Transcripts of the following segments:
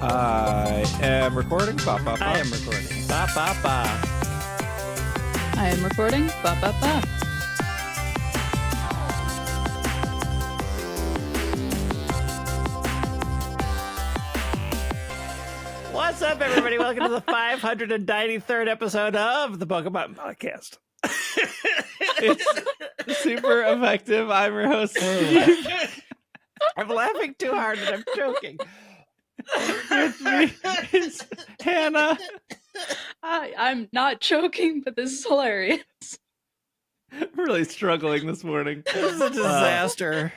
I am recording. Ba, ba, ba. I am recording. Ba ba ba. I am recording. Ba ba ba. What's up, everybody? Welcome to the 593rd episode of the Pokemon Podcast. It's super effective. I'm your host. I'm laughing too hard and I'm choking. With me is Hannah. I'm not joking, but this is hilarious. I'm really struggling this morning. This is a disaster.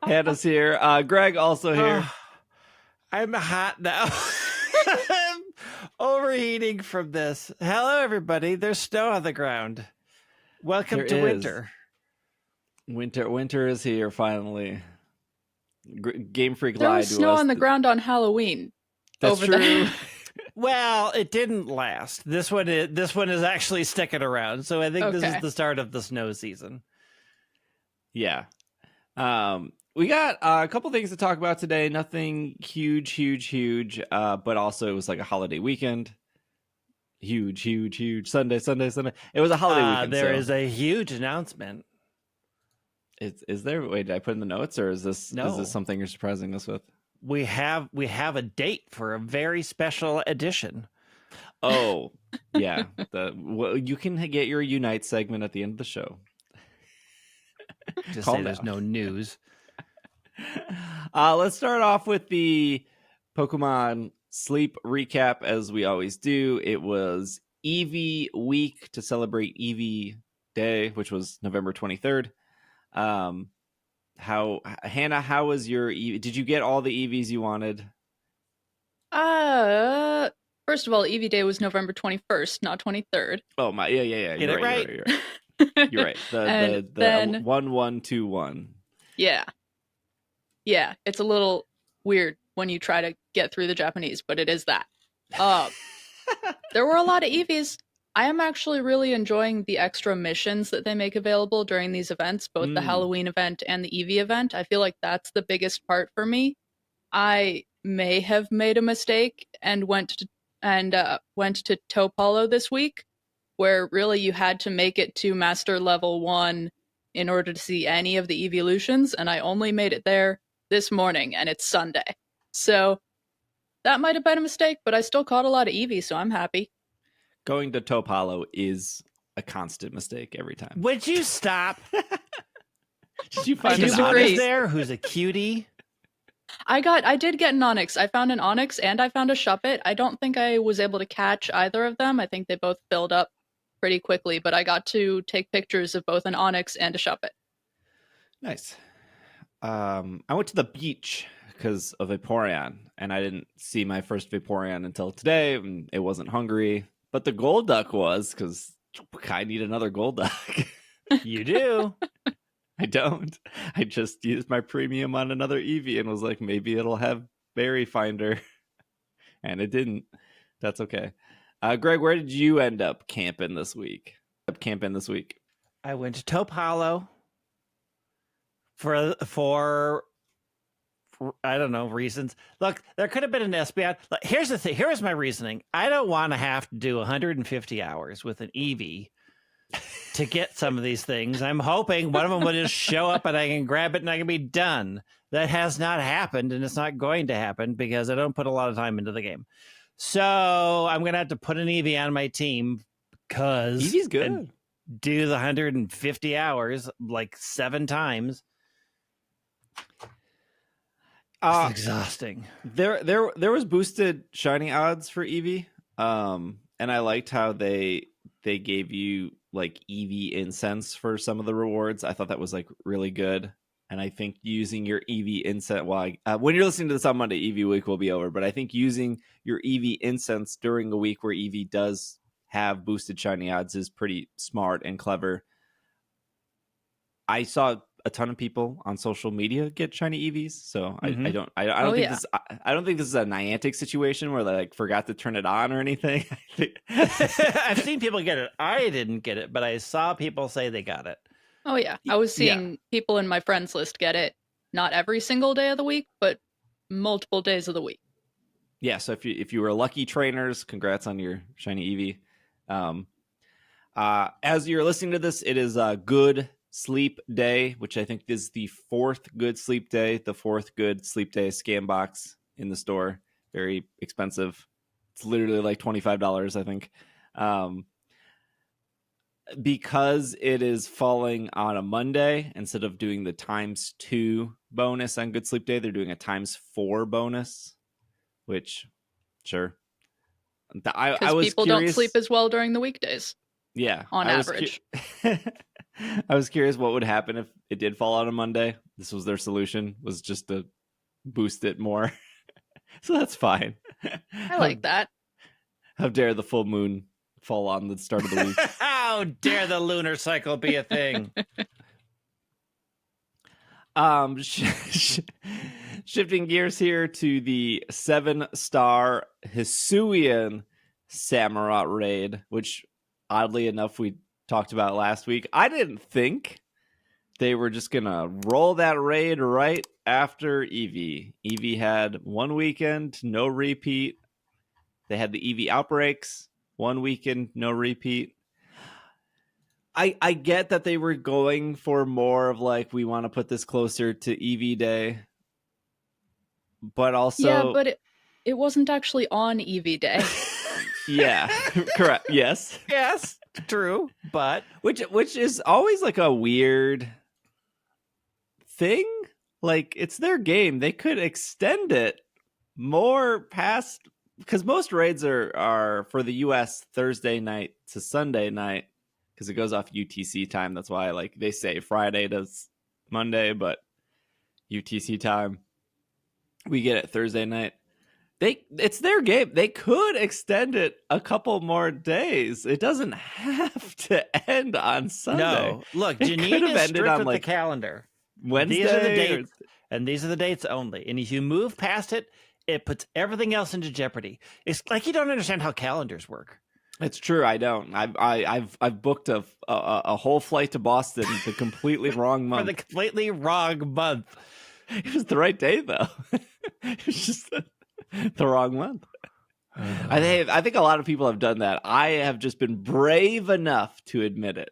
Hannah's here. Greg also here. I'm hot now. I'm overheating from this. Hello, everybody. There's snow on the ground. Welcome to winter. Winter is here finally. Game Freak There lied was to snow us. on the ground on Halloween. That's over true. there. Well, it didn't last. This one is actually sticking around. So I think this is the start of the snow season. Yeah. We got a couple things to talk about today. Nothing huge. But also it was like a holiday weekend. Huge. Sunday. It was a holiday weekend. There is a huge announcement. Is there? Wait, did I put in the notes, or is this something you're surprising us with? We have a date for a very special edition. Oh, yeah. You can get your Unite segment at the end of the show. Just Calm say there's down. no news. Let's start off with the Pokemon Sleep recap, as we always do. It was Eevee week to celebrate Eevee Day, which was November 23rd. Hannah, how was your Eevee? Did you get all the Eevees you wanted? First of all, Eevee Day was November 21st, not 23rd. Oh my, yeah. Get it right. You're right. And The then- 1121. Yeah, it's a little weird when you try to get through the Japanese, but it is that. There were a lot of Eevees. I am actually really enjoying the extra missions that they make available during these events, both the Halloween event and the Eevee event. I feel like that's the biggest part for me. I may have made a mistake and went to Topalo this week, where really you had to make it to Master Level 1 in order to see any of the evolutions, and I only made it there this morning, and it's Sunday. So that might have been a mistake, but I still caught a lot of Eevee, so I'm happy. Going to Topalo is a constant mistake every time. Would you stop? Did you find I an disagree. Onyx? Onyx there who's a cutie? I did get an Onyx. I found an Onyx and I found a Shuppet. I don't think I was able to catch either of them. I think they both filled up pretty quickly, but I got to take pictures of both an Onyx and a Shuppet. Nice. I went to the beach because of Vaporeon, and I didn't see my first Vaporeon until today, and it wasn't hungry. But the Golduck was, because I need another Golduck. You do. I don't. I just used my premium on another Eevee and was like, maybe it'll have Berry Finder. And it didn't. That's okay. Greg, where did you end up camping this week? I went to Topalo for I don't know, reasons. Look, there could have been an Espeon. Look, here's the thing. Here's my reasoning. I don't want to have to do 150 hours with an Eevee to get some of these things. I'm hoping one of them will just show up and I can grab it and I can be done. That has not happened, and it's not going to happen because I don't put a lot of time into the game. So I'm going to have to put an Eevee on my team because Eevee's good. Do the 150 hours like 7 times. It's exhausting. There was boosted shiny odds for Eevee, and I liked how they gave you like Eevee incense for some of the rewards. I thought that was like really good, and I think using your Eevee incense when you're listening to this on Monday, Eevee week will be over. But I think using your Eevee incense during a week where Eevee does have boosted shiny odds is pretty smart and clever. I saw a ton of people on social media get shiny Eevees, so I don't think this is a Niantic situation where they like forgot to turn it on or anything. I've seen people get it. I didn't get it, but I saw people say they got it. Oh yeah, I was seeing people in my friends list get it not every single day of the week, but multiple days of the week. Yeah, so if you were lucky trainers, congrats on your shiny Eevee. As you're listening to this, it is a good sleep day, which I think is the fourth good sleep day, the fourth good sleep day scam box in the store. Very expensive. It's literally like $25, I think. Because it is falling on a Monday, instead of doing the ×2 bonus on good sleep day, they're doing a ×4 bonus, which, sure. I was people curious. don't sleep as well during the weekdays. Yeah, on average. I was curious what would happen if it did fall on a Monday. This was their solution, was just to boost it more. So that's fine. I like that. How dare the full moon fall on the start of the week? How dare the lunar cycle be a thing? Shifting gears here to the 7-star Hisuian Samurott Raid, which oddly enough we talked about last week. I didn't think they were just gonna roll that raid right after Eevee. Eevee had one weekend, no repeat. They had the Eevee outbreaks, one weekend, no repeat. I get that they were going for more of like, we want to put this closer to Eevee Day. But also... Yeah, but it wasn't actually on Eevee Day. Yeah, correct. Yes. Yes, true. But which is always like a weird thing. Like, it's their game. They could extend it more past, because most raids are for the US Thursday night to Sunday night, because it goes off UTC time. That's why like they say Friday to Monday, but UTC time we get it Thursday night. It's their game. They could extend it a couple more days. It doesn't have to end on Sunday. no, look, Janine is strict with the calendar. Wednesday. These are the dates, and these are the dates only. And if you move past it, it puts everything else into jeopardy. It's like you don't understand how calendars work. It's true. I don't. I've booked a whole flight to Boston the completely wrong month. For the completely wrong month. It was the right day though. It was just the wrong month. I think a lot of people have done that. I have just been brave enough to admit it.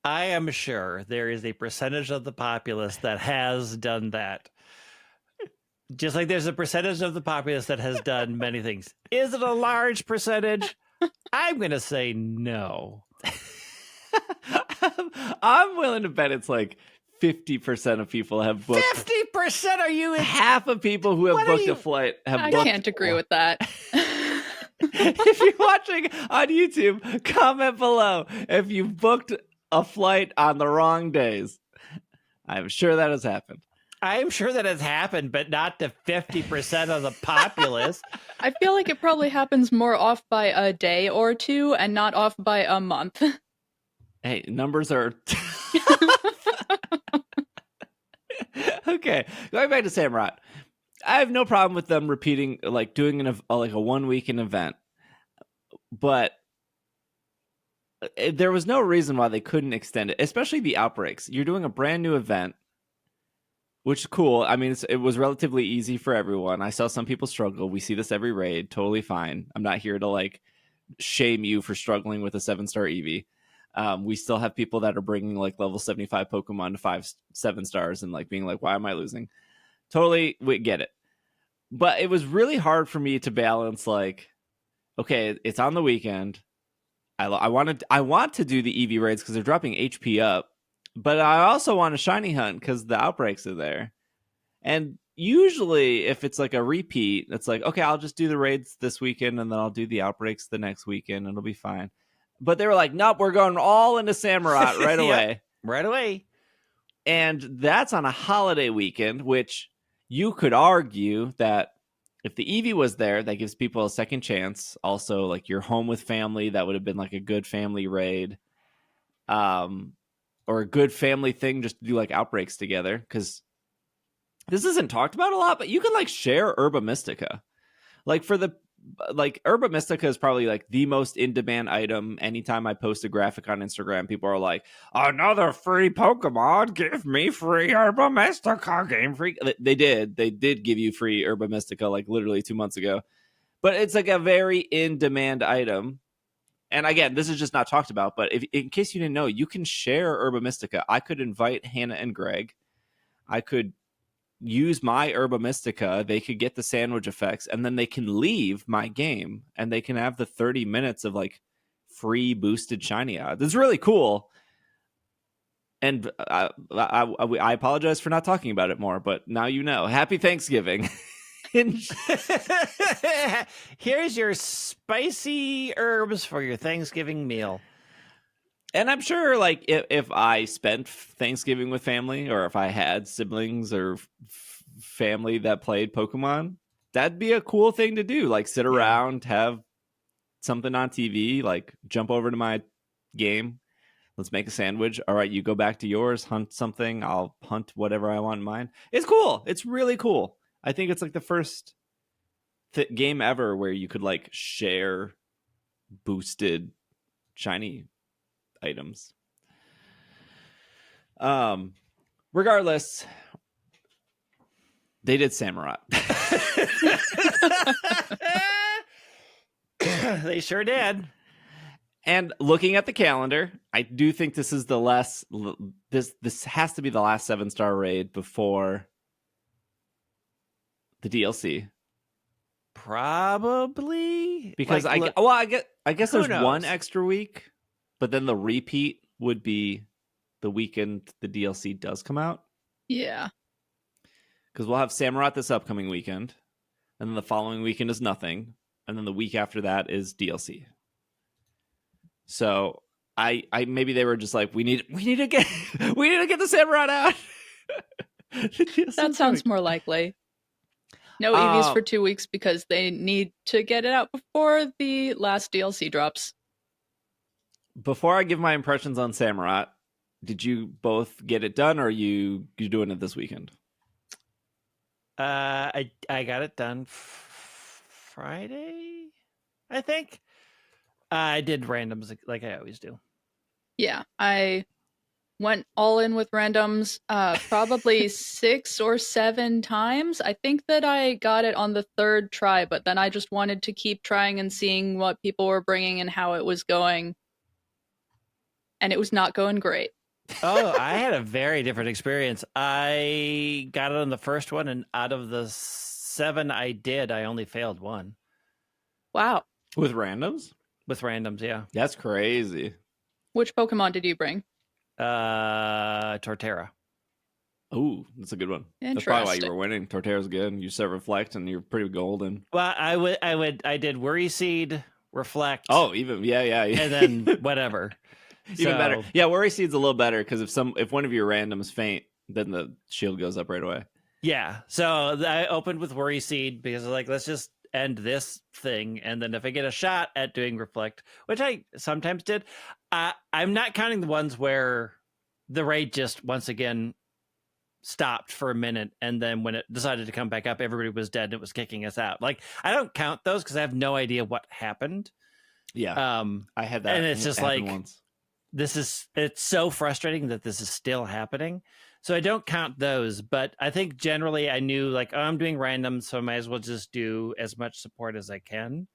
I am sure there is a percentage of the populace that has done that. Just like there's a percentage of the populace that has done many things. Is it a large percentage? I'm going to say no. I'm willing to bet it's like 50% of people have booked. 50%? Are you in? Half of people who have booked a flight have I booked. can't agree with that. If you're watching on YouTube, comment below if you've booked a flight on the wrong days. I'm sure that has happened. I am sure that has happened, but not to 50% of the populace. I feel like it probably happens more off by a day or two and not off by a month. Hey, numbers are... Okay, going back to Samurott. I have no problem with them repeating, like doing a 1 weekend event. But there was no reason why they couldn't extend it, especially the outbreaks. You're doing a brand new event, which is cool. I mean, it was relatively easy for everyone. I saw some people struggle. We see this every raid. Totally fine. I'm not here to like shame you for struggling with a 7-star Eevee. We still have people that are bringing like level 75 Pokemon to 7 stars and like being like, why am I losing? Totally, we get it. But it was really hard for me to balance like, okay, it's on the weekend. I want to do the Eevee raids because they're dropping HP up, but I also want a shiny hunt because the outbreaks are there. And usually if it's like a repeat, it's like, okay, I'll just do the raids this weekend and then I'll do the outbreaks the next weekend and it'll be fine. But they were like, nope, we're going all into Samurott right away. Yep, right away. And that's on a holiday weekend, which you could argue that if the Eevee was there, that gives people a second chance. Also, like you're home with family, that would have been like a good family raid. Or a good family thing just to do like outbreaks together. Because this isn't talked about a lot, but you can like share Herba Mystica. Like for the like Herba Mystica is probably like the most in-demand item. Anytime I post a graphic on Instagram, people are like, another free Pokemon, give me free Herba Mystica, Game Freak. They did give you free Herba Mystica like literally 2 months ago, but it's like a very in-demand item. And again, this is just not talked about, but if, in case you didn't know, you can share Herba Mystica. I could invite Hannah and Greg. I could use my Herba Mystica. They could get the sandwich effects, and then they can leave my game, and they can have the 30 minutes of like free boosted shiny odds. It's really cool. And I apologize for not talking about it more, but now you know. Happy Thanksgiving. Here's your spicy herbs for your Thanksgiving meal. And I'm sure, like, if I spent Thanksgiving with family, or if I had siblings or family that played Pokemon, that'd be a cool thing to do. Like, sit around, have something on TV, like, jump over to my game. Let's make a sandwich. All right, you go back to yours, hunt something. I'll hunt whatever I want in mine. It's cool. It's really cool. I think it's like the first game ever where you could like share boosted shiny items. Regardless, they did Samurott. They sure did. And looking at the calendar, I do think this is the last. This has to be the last 7-star raid before the DLC. Probably, because like, I guess there's knows? one extra week, but then the repeat would be the weekend the DLC does come out. Yeah. Because we'll have Samurott this upcoming weekend, and then the following weekend is nothing, and then the week after that is DLC. So I maybe they were just like, we need to get the Samurott out. That sounds more likely. No Eevees for 2 weeks because they need to get it out before the last DLC drops. Before I give my impressions on Samurott, did you both get it done, or are you doing it this weekend? I got it done Friday, I think. I did randoms like I always do. Yeah, I went all in with randoms probably 6 or 7 times. I think that I got it on the 3rd try, but then I just wanted to keep trying and seeing what people were bringing and how it was going. And it was not going great. Oh, I had a very different experience. I got it on the first one, and out of the 7 I did, I only failed 1. Wow. With randoms? With randoms, yeah. That's crazy. Which Pokemon did you bring? Torterra. Oh, that's a good one. Interesting. That's probably why you were winning. Torterra's good. You set Reflect, and you're pretty golden. Well, I did Worry Seed, Reflect. Oh, even yeah. And then whatever. Even better. Yeah, Worry Seed's a little better because if one of your randoms faint, then the shield goes up right away. Yeah. So I opened with Worry Seed because I was like, let's just end this thing, and then if I get a shot at doing Reflect, which I sometimes did, I'm not counting the ones where the raid just once again stopped for a minute, and then when it decided to come back up, everybody was dead and it was kicking us out. Like, I don't count those because I have no idea what happened. Yeah. I had that, and it's just like once. It's so frustrating that this is still happening. So I don't count those, but I think generally I knew like, oh, I'm doing random, so I might as well just do as much support as I can.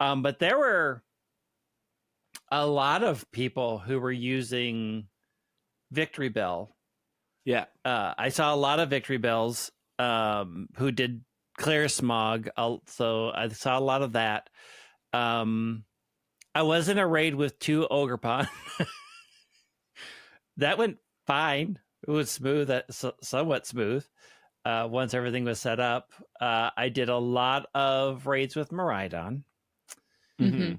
But there were a lot of people who were using Victory Bell. Yeah. I saw a lot of Victory Bells who did Clear Smog. So I saw a lot of that. I was in a raid with 2 Ogerpon. That went fine. It was smooth, somewhat smooth. Once everything was set up, I did a lot of raids with Miraidon. Mm-hmm.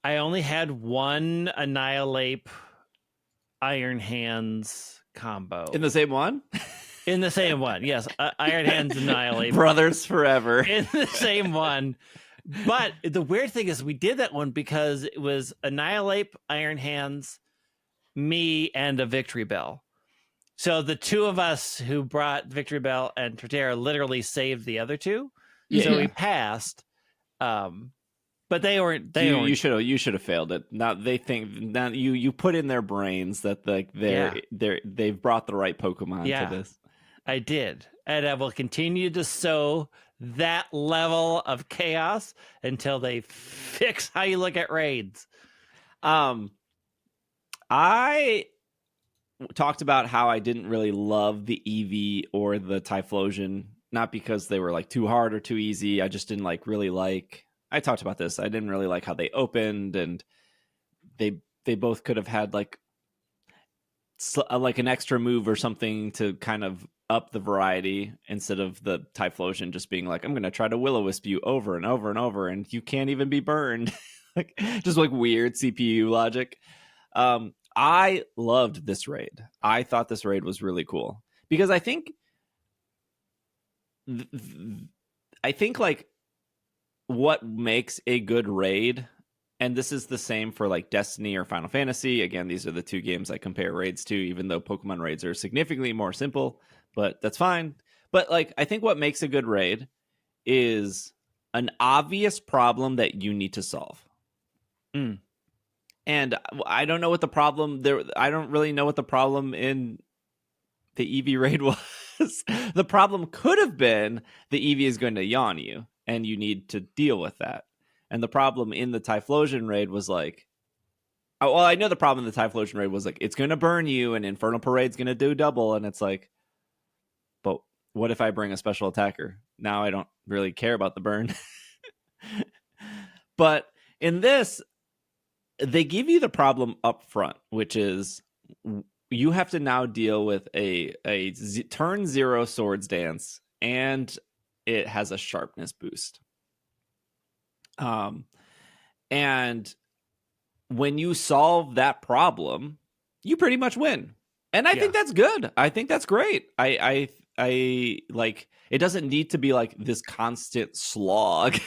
I only had 1 Annihilate Iron Hands combo. In the same one? In the same one, yes. Iron Hands Annihilate. Brothers forever. In the same one. But the weird thing is we did that one because it was Annihilate, Iron Hands, me, and a Victory Bell. So the 2 of us who brought Victory Bell and Torterra literally saved the other 2. Yeah. So we passed. But they weren't. You should have failed it. Now they think now you put in their brains that they've brought the right Pokemon to this. I did, and I will continue to sow that level of chaos until they fix how you look at raids. I talked about how I didn't really love the Eevee or the Typhlosion, not because they were like too hard or too easy. I just didn't really like. I talked about this. I didn't really like how they opened, and they both could have had like an extra move or something to kind of up the variety instead of the Typhlosion just being like, I'm going to try to Will-O-Wisp you over and over and over, and you can't even be burned. Just like weird CPU logic. I loved this raid. I thought this raid was really cool because I think like what makes a good raid, and this is the same for like Destiny or Final Fantasy. Again, these are the two games I compare raids to, even though Pokemon raids are significantly more simple, but that's fine. But like, I think what makes a good raid is an obvious problem that you need to solve. And I don't know what the problem there. I don't really know what the problem in the Eevee raid was. The problem could have been the Eevee is going to yawn you, and you need to deal with that. And the problem in the Typhlosion raid was like, well, I know the problem in the Typhlosion raid was like, it's going to burn you, and Infernal Parade's going to do double, and it's like, but what if I bring a special attacker? Now I don't really care about the burn. But in this, they give you the problem up front, which is you have to now deal with a turn 0 Swords Dance, and it has a sharpness boost. And when you solve that problem, you pretty much win. And I think that's good. I think that's great. I like, it doesn't need to be like this constant slog.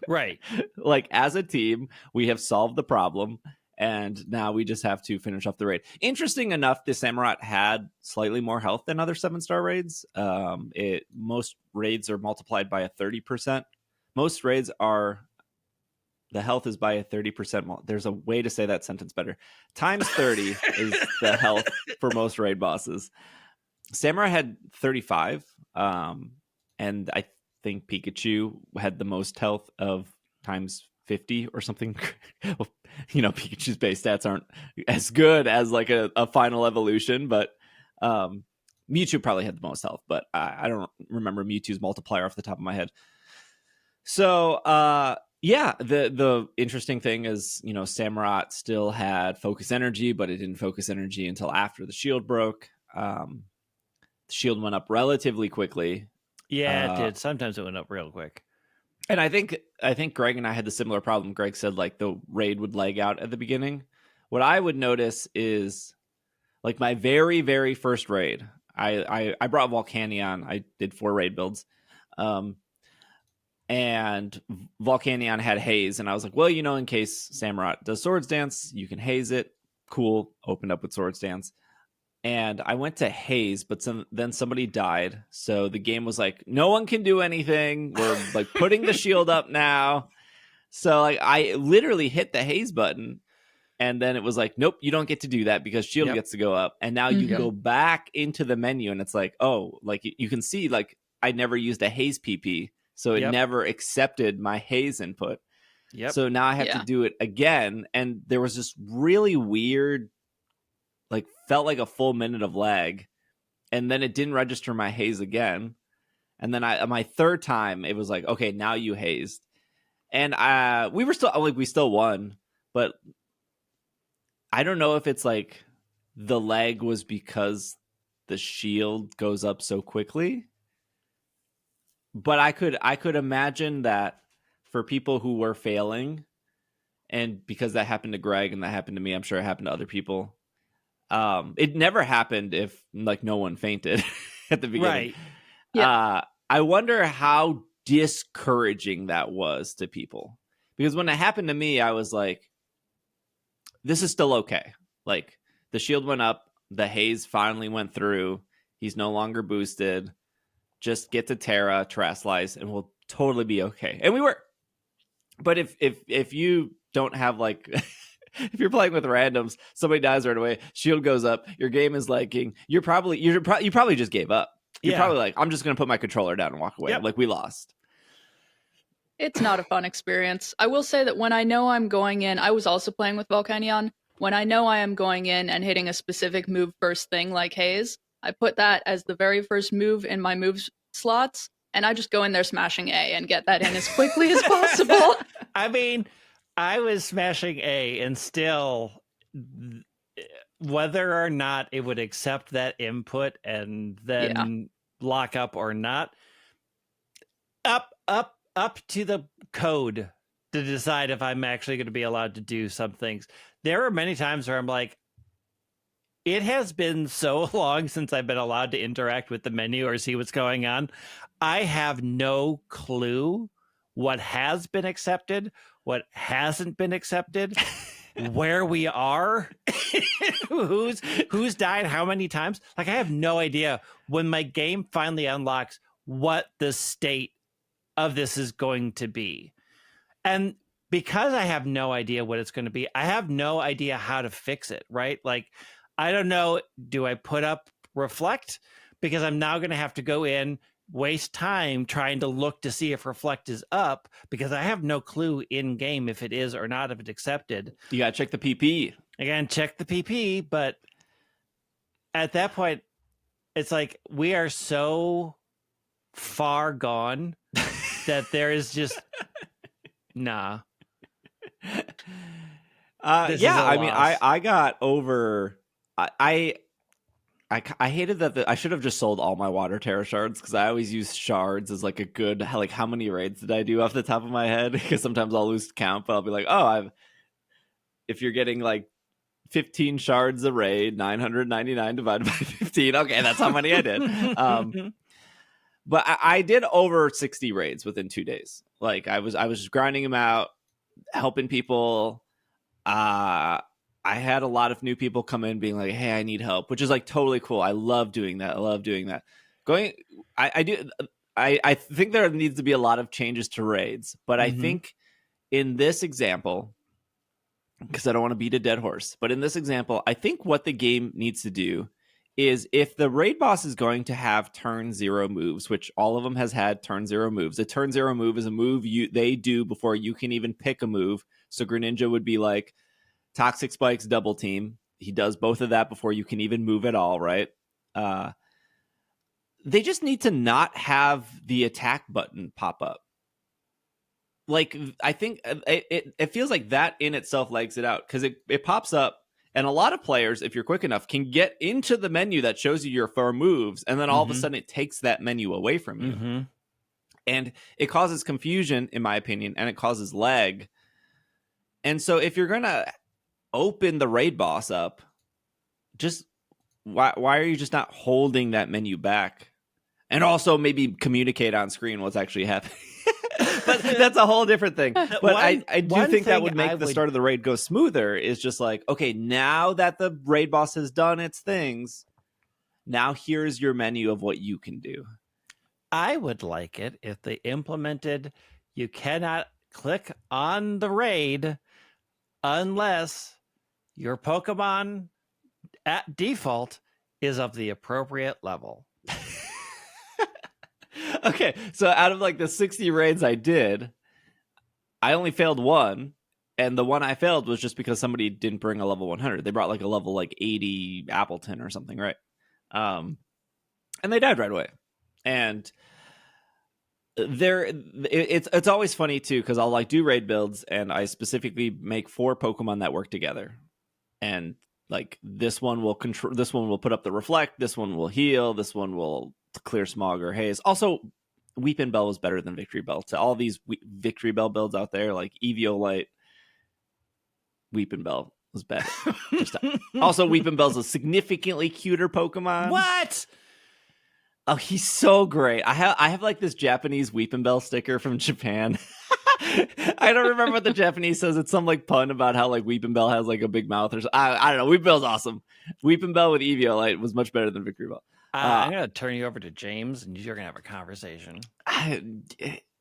Right. Like, as a team, we have solved the problem, and now we just have to finish off the raid. Interesting enough, the Samurott had slightly more health than other 7-star raids. Most raids are multiplied by a 30%. Most raids are, the health is by a 30%. There's a way to say that sentence better. Times 30 is the health for most raid bosses. Samurai had 35, and I think Pikachu had the most health of times 50 or something. Well, Pikachu's base stats aren't as good as like a final evolution, but Mewtwo probably had the most health, but I don't remember Mewtwo's multiplier off the top of my head. So the interesting thing is, Samurott still had focus energy, but it didn't focus energy until after the shield broke. The shield went up relatively quickly. Yeah, it did. Sometimes it went up real quick. And I think Greg and I had the similar problem. Greg said like the raid would lag out at the beginning. What I would notice is like my very, very first raid, I brought Volcanion. I did 4 raid builds. And Volcanion had haze, and I was like, well, in case Samurott does Swords Dance, you can haze it. Cool. Opened up with Swords Dance. And I went to haze, but then somebody died. So the game was like, no one can do anything. We're like putting the shield up now. So like I literally hit the haze button, and then it was like, nope, you don't get to do that because shield gets to go up. And now you go back into the menu, and it's like, oh, like you can see like I never used a haze PP. So it never accepted my haze input. Yep. So now I have to do it again. And there was this really weird, like felt like a full minute of lag. And then it didn't register my haze again. And then my third time, it was like, okay, now you hazed. And we still won. But I don't know if it's like the lag was because the shield goes up so quickly. But I could imagine that for people who were failing, and because that happened to Greg and that happened to me, I'm sure it happened to other people. It never happened if like no one fainted at the beginning. Right. Yeah. I wonder how discouraging that was to people, because when it happened to me, I was like, this is still okay. Like the shield went up, the haze finally went through. He's no longer boosted. Just get to Tera, Terastallize, and we'll totally be okay. And we were. But if you don't have like if you're playing with randoms, somebody dies right away, shield goes up, your game is lagging, you probably just gave up. You're probably like, I'm just gonna put my controller down and walk away. Yep. Like, we lost. It's not a fun experience. I will say that when I know I'm going in, I was also playing with Volcanion. When I know I am going in and hitting a specific move first thing like Haze, I put that as the very first move in my moves slots, and I just go in there smashing A and get that in as quickly as possible. I mean, I was smashing A, and still, whether or not it would accept that input and then lock up or not, up to the code to decide if I'm actually going to be allowed to do some things. There are many times where I'm like, it has been so long since I've been allowed to interact with the menu or see what's going on. I have no clue what has been accepted, what hasn't been accepted, where we are, who's died how many times. Like, I have no idea when my game finally unlocks what the state of this is going to be. And because I have no idea what it's going to be, I have no idea how to fix it, right? Like, I don't know, do I put up Reflect? Because I'm now going to have to go in, waste time trying to look to see if Reflect is up, because I have no clue in game if it is or not, if it's accepted. You got to check the PP. Again, check the PP, but at that point, it's like we are so far gone that there is just nah. I mean, I got over. I hated that. I should have just sold all my water Tera shards, because I always use shards as like a good, like, how many raids did I do off the top of my head? Because sometimes I'll lose count, but I'll be like, if you're getting like 15 shards a raid, 999 divided by 15. Okay, that's how many I did. But I did over 60 raids within 2 days. Like, I was grinding them out, helping people. I had a lot of new people come in being like, hey, I need help, which is like totally cool. I love doing that. I think there needs to be a lot of changes to raids, but I think in this example, because I don't want to beat a dead horse, but in this example, I think what the game needs to do is, if the raid boss is going to have turn 0 moves, which all of them has had turn 0 moves, a turn 0 move is a move they do before you can even pick a move. So Greninja would be like Toxic Spike's double team. He does both of that before you can even move at all, right? They just need to not have the attack button pop up. Like, I think it feels like that in itself legs it out, because it pops up, and a lot of players, if you're quick enough, can get into the menu that shows you your 4 moves, and then all of a sudden it takes that menu away from you. And it causes confusion, in my opinion, and it causes lag. And so if you're going to open the raid boss up, just why are you just not holding that menu back? And also maybe communicate on screen what's actually happening. But that's a whole different thing. But I do think that would make the start of the raid go smoother, is just like, okay, now that the raid boss has done its things, now here's your menu of what you can do. I would like it if they implemented, you cannot click on the raid unless your Pokemon at default is of the appropriate level. Okay, so out of like the 60 raids I did, I only failed one, and the one I failed was just because somebody didn't bring a level 100. They brought like a level like 80 Appleton or something, right? And they died right away. And it's always funny too, because I'll like do raid builds, and I specifically make 4 Pokemon that work together, and like this one will control, this one will put up the reflect, this one will heal, this one will clear smog or haze. Also, Weepin' Bell was better than Victory Bell. To all these Victory Bell builds out there, like Eviolite, Weepin' Bell was better. Also, Weepin' Bell's a significantly cuter Pokemon. What? Oh, he's so great. I have like this Japanese Weepin' Bell sticker from Japan. I don't remember what the Japanese says. It's some like pun about how like Weepin' Bell has like a big mouth or something. I don't know. Weepin' Bell's awesome. Weepin' Bell with Eviolite was much better than Victory Bell. I'm going to turn you over to James, and you're going to have a conversation.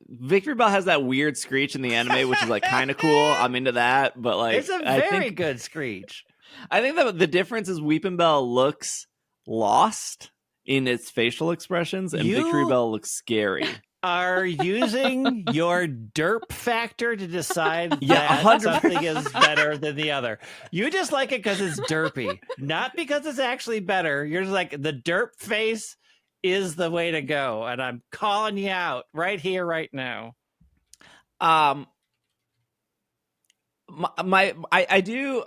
Victory Bell has that weird screech in the anime, which is like kind of cool. I'm into that, but like It's a very good screech. I think that the difference is Weepin' Bell looks lost in its facial expressions, and Victory Bell looks scary. Are using your derp factor to decide Yeah, that 100%. something is better than the other. You just like it because it's derpy, not because it's actually better. You're just like, the derp face is the way to go, and I'm calling you out right here, right now. I do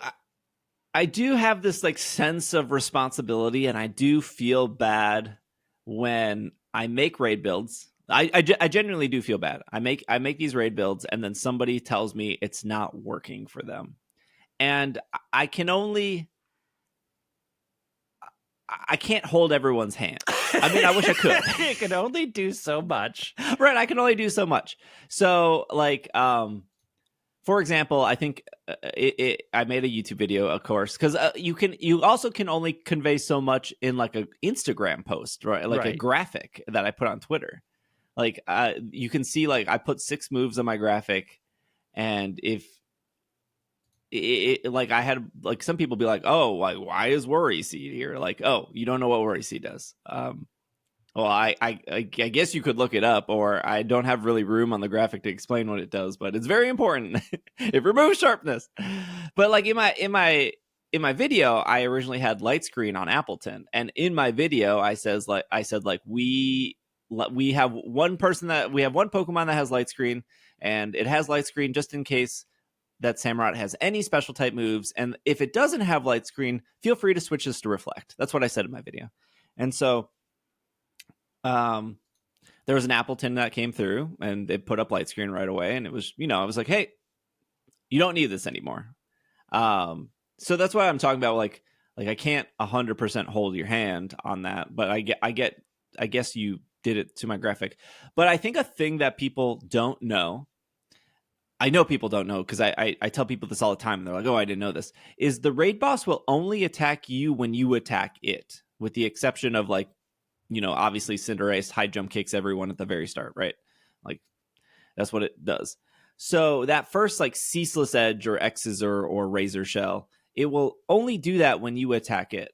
have this like sense of responsibility, and I do feel bad when I make raid builds. I genuinely do feel bad. I make these raid builds, and then somebody tells me it's not working for them, and I can't hold everyone's hand. I mean, I wish I could. You can only do so much, right? I can only do so much. So, like, for example, I think I made a YouTube video, of course, because you also can only convey so much in like an Instagram post, right? Like a graphic that I put on Twitter. Like you can see, like I put 6 moves on my graphic, and if like I had like some people be like, oh, why is Worry Seed here? Like, oh, you don't know what Worry Seed does. Well, I guess you could look it up, or I don't have really room on the graphic to explain what it does, but it's very important. It removes sharpness. But like in my video, I originally had light screen on Appleton, and in my video, I said we have one Pokemon that has light screen, and it has light screen just in case that Samurott has any special type moves, and if it doesn't have light screen, feel free to switch this to reflect. That's what I said in my video. And so there was an Appleton that came through, and they put up light screen right away, and it was, I was like, hey, you don't need this anymore. So that's why I'm talking about like I can't 100% hold your hand on that, but I guess you did it to my graphic. But I think a thing that people don't know, I know people don't know because I tell people this all the time, and they're like, oh, I didn't know this, is the raid boss will only attack you when you attack it, with the exception of like, obviously Cinderace high jump kicks everyone at the very start, right? Like that's what it does. So that first like Ceaseless Edge or X-Scissor or Razor Shell, it will only do that when you attack it.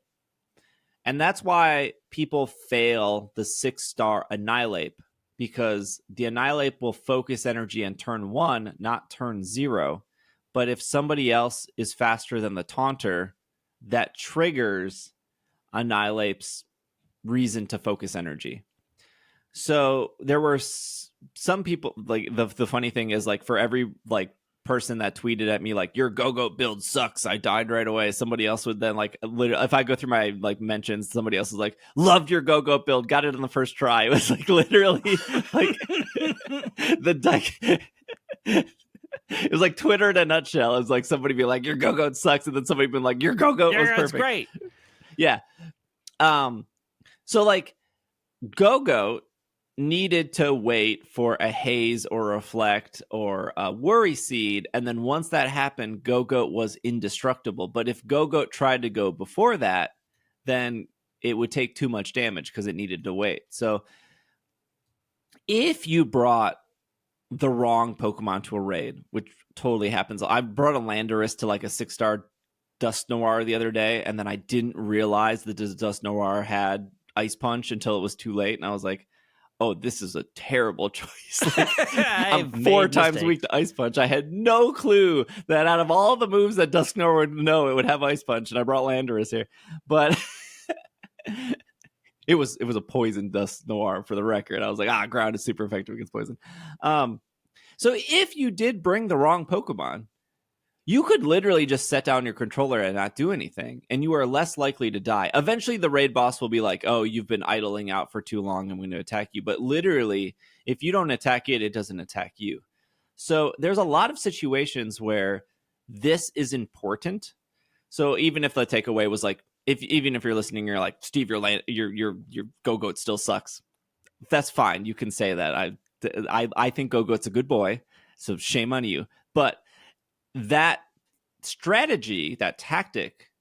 And that's why people fail the 6-star Annihilate, because the Annihilate will focus energy on turn 1, not turn 0. But if somebody else is faster than the Taunter, that triggers Annihilate's reason to focus energy. So there were some people, like the funny thing is, like for every like person that tweeted at me like, your Go-Go build sucks, I died right away, somebody else would then like, literally, if I go through my like mentions, somebody else is like, loved your Go-Go build, got it on the first try. It was like literally like the deck. It was like Twitter in a nutshell. It was like somebody be like, your Go-Go sucks, and then somebody be like, your Go-Go was perfect. Great. Yeah. So like Go-Go needed to wait for a Haze or Reflect or a Worry Seed, and then once that happened, Go-Goat was indestructible. But if Go-Goat tried to go before that, then it would take too much damage because it needed to wait. So if you brought the wrong Pokemon to a raid, which totally happens, I brought a Landorus to like a 6-star Dust Noir the other day, and then I didn't realize that the Dust Noir had Ice Punch until it was too late, and I was like, oh, this is a terrible choice. Like, I'm 4 times weak to Ice Punch. I had no clue that out of all the moves that Dusk Noir would know, it would have Ice Punch, and I brought Landorus here. But it was a poison Dust Noir, for the record. I was like, ground is super effective against poison. So if you did bring the wrong Pokemon, you could literally just set down your controller and not do anything, and you are less likely to die. Eventually, the raid boss will be like, oh, you've been idling out for too long, I'm going to attack you. But literally, if you don't attack it, it doesn't attack you. So there's a lot of situations where this is important. So even if the takeaway was like, even if you're listening, you're like, Steve, your Go-Goat still sucks. That's fine. You can say that. I think Go-Goat's a good boy, so shame on you. But that strategy, that tactic,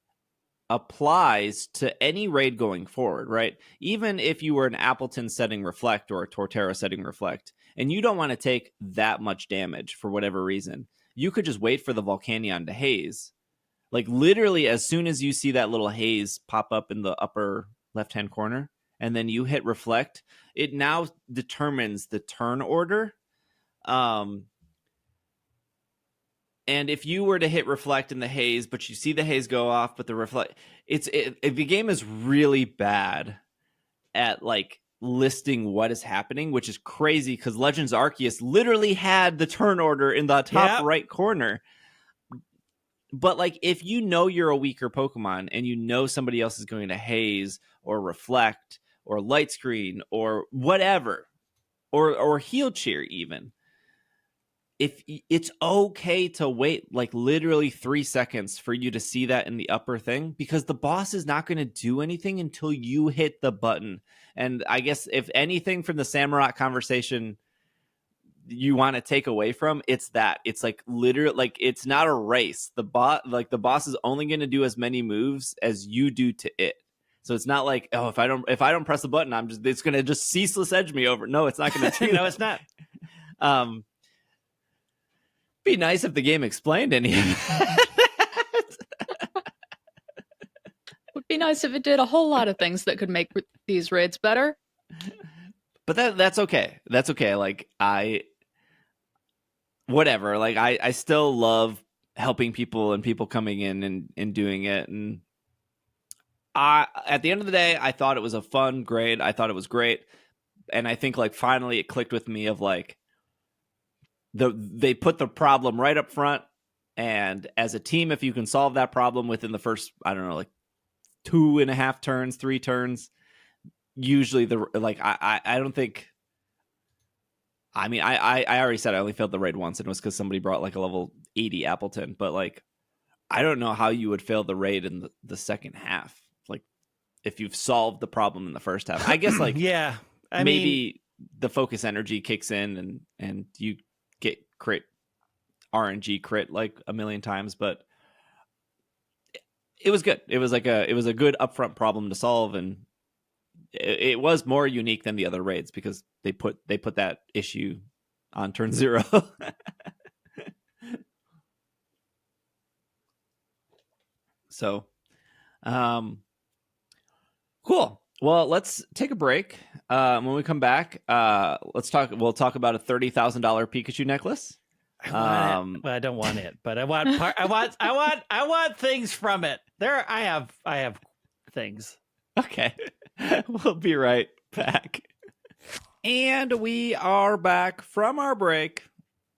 applies to any raid going forward, right? Even if you were an Appleton setting Reflect or a Torterra setting Reflect, and you don't want to take that much damage for whatever reason, you could just wait for the Volcanion to haze. Like literally as soon as you see that little haze pop up in the upper left-hand corner, and then you hit Reflect, it now determines the turn order. And if you were to hit Reflect in the haze, but you see the haze go off, but the Reflect, the game is really bad at like listing what is happening, which is crazy because Legends Arceus literally had the turn order in the top right corner. But like if you know you're a weaker Pokemon and you know somebody else is going to haze or Reflect or Light Screen or whatever, or Heal Cheer even, if it's okay to wait like literally 3 seconds for you to see that in the upper thing, because the boss is not going to do anything until you hit the button. And I guess if anything from the Samurott conversation you want to take away from, it's that it's like literally like it's not a race. The boss is only going to do as many moves as you do to it. So it's not like, oh, if I don't press the button, it's going to just ceaseless edge me over. No, it's not going to do No, it's not. Be nice if the game explained any of that. Would be nice if it did a whole lot of things that could make these raids better. But that's okay. That's okay. Like whatever. Like I still love helping people and people coming in and doing it. And at the end of the day, I thought it was a fun grade. I thought it was great. And I think like finally it clicked with me of like, they put the problem right up front, and as a team, if you can solve that problem within the first, I don't know, like 2.5 turns, 3 turns, usually I don't think. I mean, I already said I only failed the raid once, and it was because somebody brought like a level 80 Appleton. But like, I don't know how you would fail the raid in the second half. Like, if you've solved the problem in the first half, I guess like yeah, maybe the focus energy kicks in and you get crit RNG crit like a million times, but it was good. It was a good upfront problem to solve, and it was more unique than the other raids because they put that issue on turn 0. So, cool. Well, let's take a break. When we come back, we'll talk about a $30,000 Pikachu necklace. I want it. Well, I don't want it, but I want things from it. I have things. Okay. We'll be right back. And we are back from our break.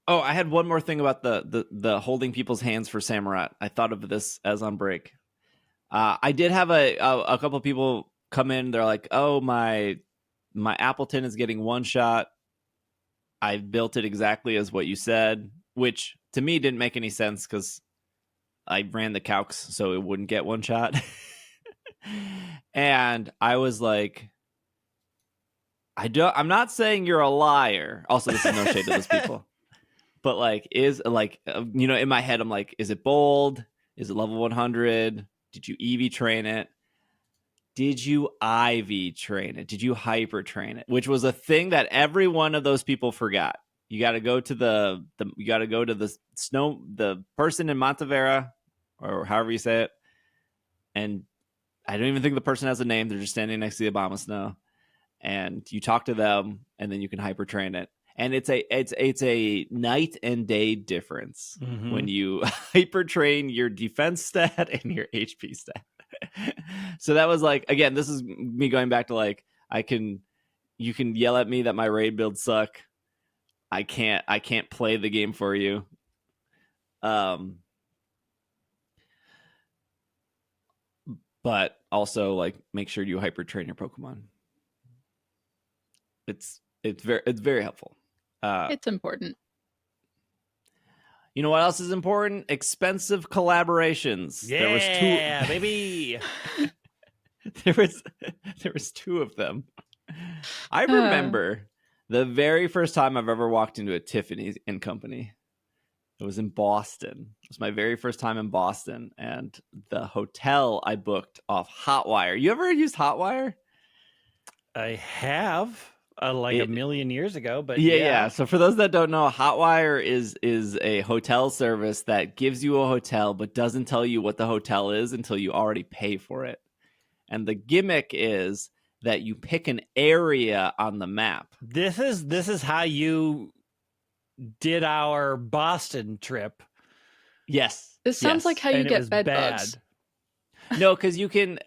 Oh, I had one more thing about the holding people's hands for Samurott. I thought of this as on break. I did have a couple of people come in. They're like, "Oh, my Appleton is getting one shot. I built it exactly as what you said," which to me didn't make any sense because I ran the calcs so it wouldn't get one shot. And I was like, I'm not saying you're a liar. Also, this is no shade to those people. But like, in my head, I'm like, is it bold? Is it level 100? Did you Eevee train it? Did you IV train it? Did you hyper train it? Which was a thing that every one of those people forgot. You got to go to the person in Montevera, or however you say it. And I don't even think the person has a name. They're just standing next to the Abomasnow. And you talk to them, and then you can hyper train it. And it's a night and day difference when you hyper train your defense stat and your HP stat. So that was like, again, this is me going back to like, you can yell at me that my raid builds suck. I can't play the game for you. But also like make sure you hyper train your Pokemon. It's very helpful. It's important. You know what else is important? Expensive collaborations. Yeah, there was 2, baby. there was 2 of them. I remember the very first time I've ever walked into a Tiffany's & Company. It was in Boston. It was my very first time in Boston, and the hotel I booked off Hotwire. You ever used Hotwire? I have a million years ago, but yeah. So for those that don't know, Hotwire is a hotel service that gives you a hotel but doesn't tell you what the hotel is until you already pay for it. And the gimmick is that you pick an area on the map. This is how you did our Boston trip. Yes. This sounds like how you get bed bugs. No, because you can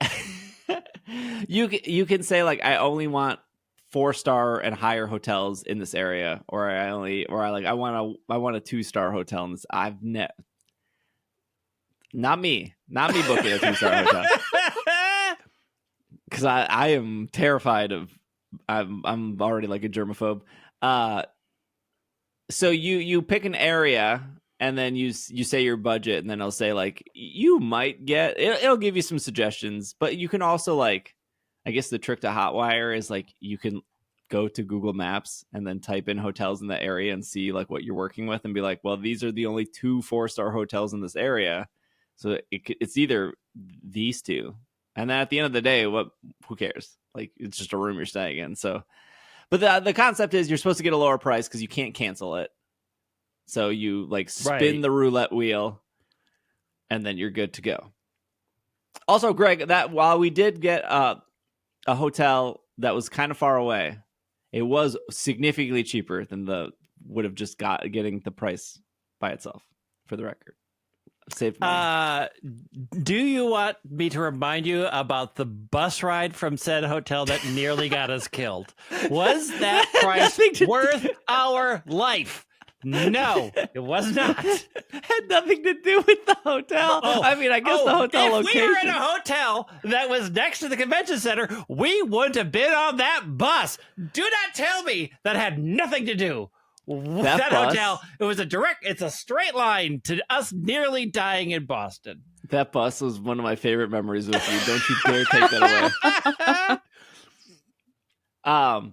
you can say like, I only want 4-star and higher hotels in this area, or I want a 2-star hotel in this. Not me booking a 2-star hotel. Because I am terrified of I'm already like a germaphobe. So you pick an area and then you say your budget, and then it'll say like you might get it'll give you some suggestions, but you can also like, I guess the trick to Hotwire is like you can go to Google Maps and then type in hotels in the area and see like what you're working with and be like, well, these are the only 2 4-star hotels in this area, so it's either these two. And then at the end of the day, who cares? Like, it's just a room you're staying in. So, but the concept is you're supposed to get a lower price because you can't cancel it. So you like spin the roulette wheel, and then you're good to go. Also, Greg, that while we did get a hotel that was kind of far away, it was significantly cheaper than would have just getting the price by itself. For the record. Saved money. Do you want me to remind you about the bus ride from said hotel that nearly got us killed? Was that price worth our life? No, it was not. Had nothing to do with the hotel. I mean, I guess the hotel location. If we were in a hotel that was next to the convention center, we wouldn't have been on that bus. Do not tell me that had nothing to do. That hotel, it's a straight line to us nearly dying in Boston. That bus was one of my favorite memories with you. Don't you dare take that away.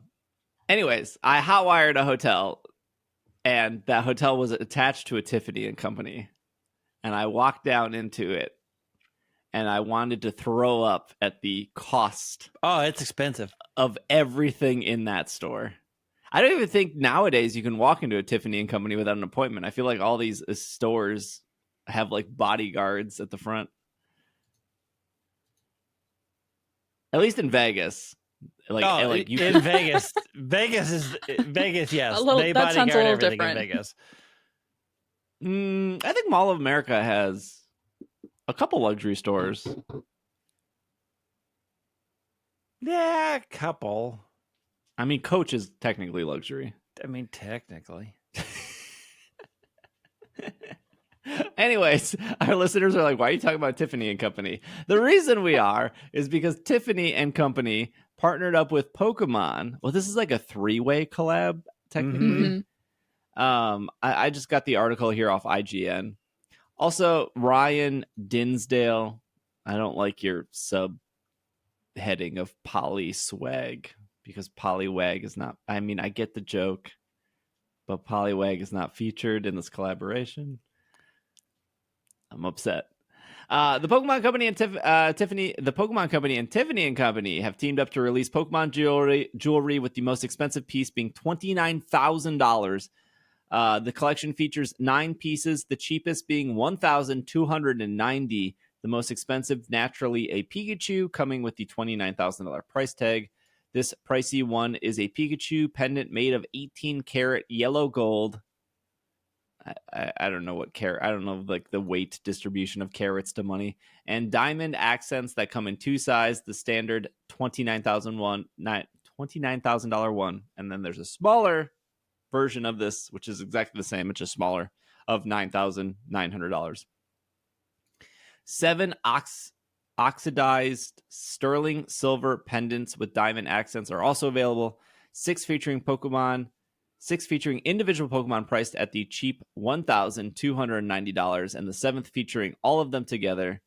Anyways, I hotwired a hotel, and that hotel was attached to a Tiffany and Company. And I walked down into it, and I wanted to throw up at the cost. Oh, it's expensive. Of everything in that store. I don't even think nowadays you can walk into a Tiffany and Company without an appointment. I feel like all these stores have like bodyguards at the front. At least in Vegas. In Vegas. Vegas, yes. That sounds a little different. In Vegas. I think Mall of America has a couple luxury stores. Yeah, a couple. I mean, Coach is technically luxury. I mean, technically. Anyways, our listeners are like, why are you talking about Tiffany and Company? The reason we are is because Tiffany and Company partnered up with Pokemon. Well, this is like a 3-way collab, technically. Mm-hmm. I just got the article here off IGN. Also, Ryan Dinsdale, I don't like your subheading of Poly Swag. Because Poliwag is not, I mean, I get the joke, but Poliwag is not featured in this collaboration. I'm upset. The Pokemon Company and Tiffany and Company have teamed up to release Pokemon jewelry with the most expensive piece being $29,000. The collection features 9 pieces, the cheapest being $1,290. The most expensive, naturally, a Pikachu, coming with the $29,000 price tag. This pricey one is a Pikachu pendant made of 18-karat yellow gold. I don't know what carat. I don't know like the weight distribution of carats to money. And diamond accents that come in 2 sizes. The standard $29,000 one, and then there's a smaller version of this, which is exactly the same. It's just smaller, of $9,900. 7 oxidized sterling silver pendants with diamond accents are also available. 6 featuring individual Pokemon priced at the cheap $1,290, and the 7th featuring all of them together,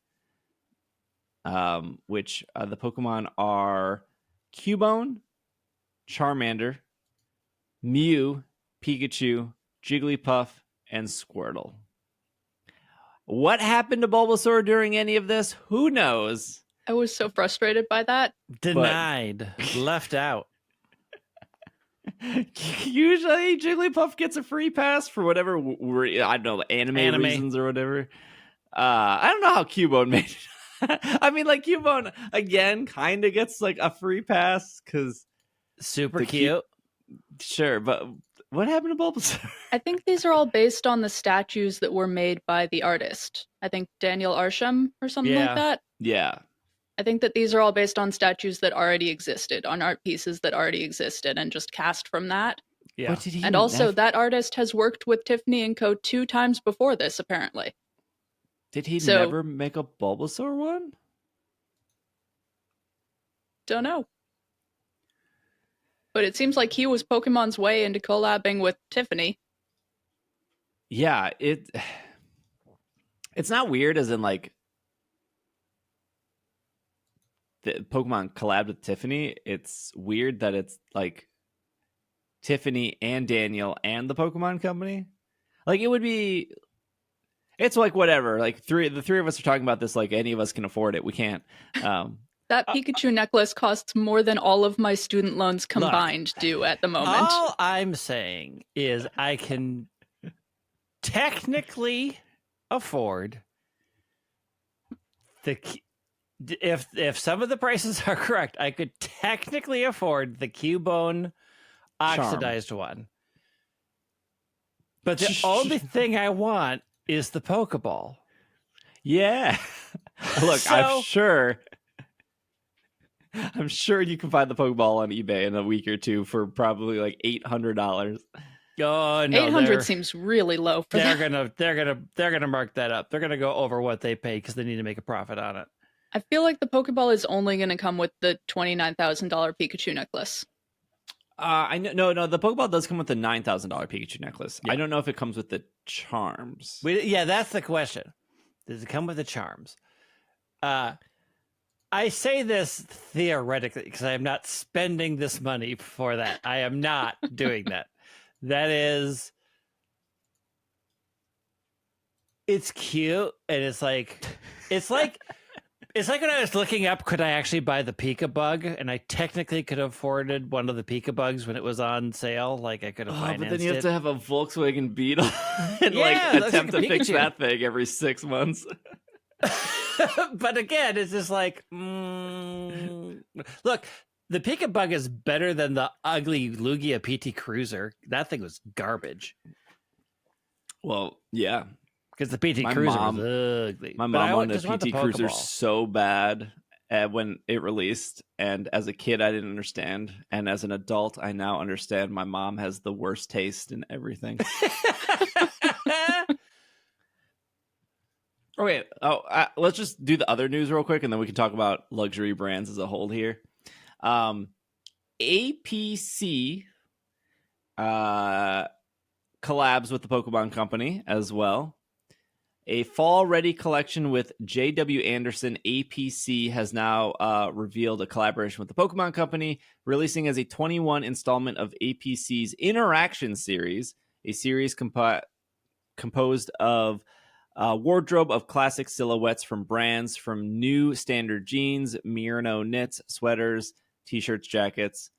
which the Pokemon are Cubone, Charmander, Mew, Pikachu, Jigglypuff, and Squirtle. What happened to Bulbasaur during any of this? Who knows? I was so frustrated by that. Denied. Left out. Usually Jigglypuff gets a free pass for whatever, I don't know, anime reasons or whatever. I don't know how Cubone made it. I mean, like, Cubone, again, kind of gets, like, a free pass because... Super cute. Sure, but what happened to Bulbasaur? I think these are all based on the statues that were made by the artist. I think Daniel Arsham or something like that. Yeah. I think that these are all based on statues that already existed, on art pieces that already existed, and just cast from that. Yeah. And also, that artist has worked with Tiffany & Co. 2 times before this, apparently. Did he never make a Bulbasaur one? Don't know. But it seems like he was Pokemon's way into collabing with Tiffany. Yeah, it's not weird as in, like, the Pokemon collabed with Tiffany. It's weird that it's like Tiffany and Daniel and the Pokemon Company. Like, it would be, it's like whatever. Like, the three of us are talking about this like any of us can afford it. We can't. That Pikachu necklace costs more than all of my student loans combined do at the moment. All I'm saying is I can technically afford if some of the prices are correct, I could technically afford the Cubone oxidized one. But the only thing I want is the Pokeball. Yeah. Look, I'm sure you can find the Pokeball on eBay in a week or two for probably like $800. Oh no, 800 seems really low for they're that. they're gonna mark that up. They're gonna go over what they paid because they need to make a profit on it. I feel like the Pokeball is only going to come with the $29,000 Pikachu necklace. I know. No, the Pokeball does come with the $9,000 Pikachu necklace. Yeah. I don't know if it comes with the charms. Yeah, that's the question. Does it come with the charms? I say this theoretically because I am not spending this money for that. I am not doing that. That is, it's cute, and it's like when I was looking up, could I actually buy the Pika Bug? And I technically could have afforded one of the Pika Bugs when it was on sale. Like, I could have financed but then you have to have a Volkswagen Beetle and attempt to fix that thing every 6 months. But again, it's just like, look, the Pika Bug is better than the ugly Lugia PT Cruiser. That thing was garbage. Well, yeah. Because the PT Cruiser was ugly. My mom wanted a PT Cruiser so bad when it released. And as a kid, I didn't understand. And as an adult, I now understand my mom has the worst taste in everything. Okay. Let's just do the other news real quick, and then we can talk about luxury brands as a whole here. APC collabs with the Pokemon Company as well. A fall-ready collection with J.W. Anderson, APC, has now revealed a collaboration with the Pokemon Company, releasing as a 21 installment of APC's Interaction series, a series composed of a wardrobe of classic silhouettes from brands from new standard jeans, Merino knits, sweaters, t-shirts, jackets.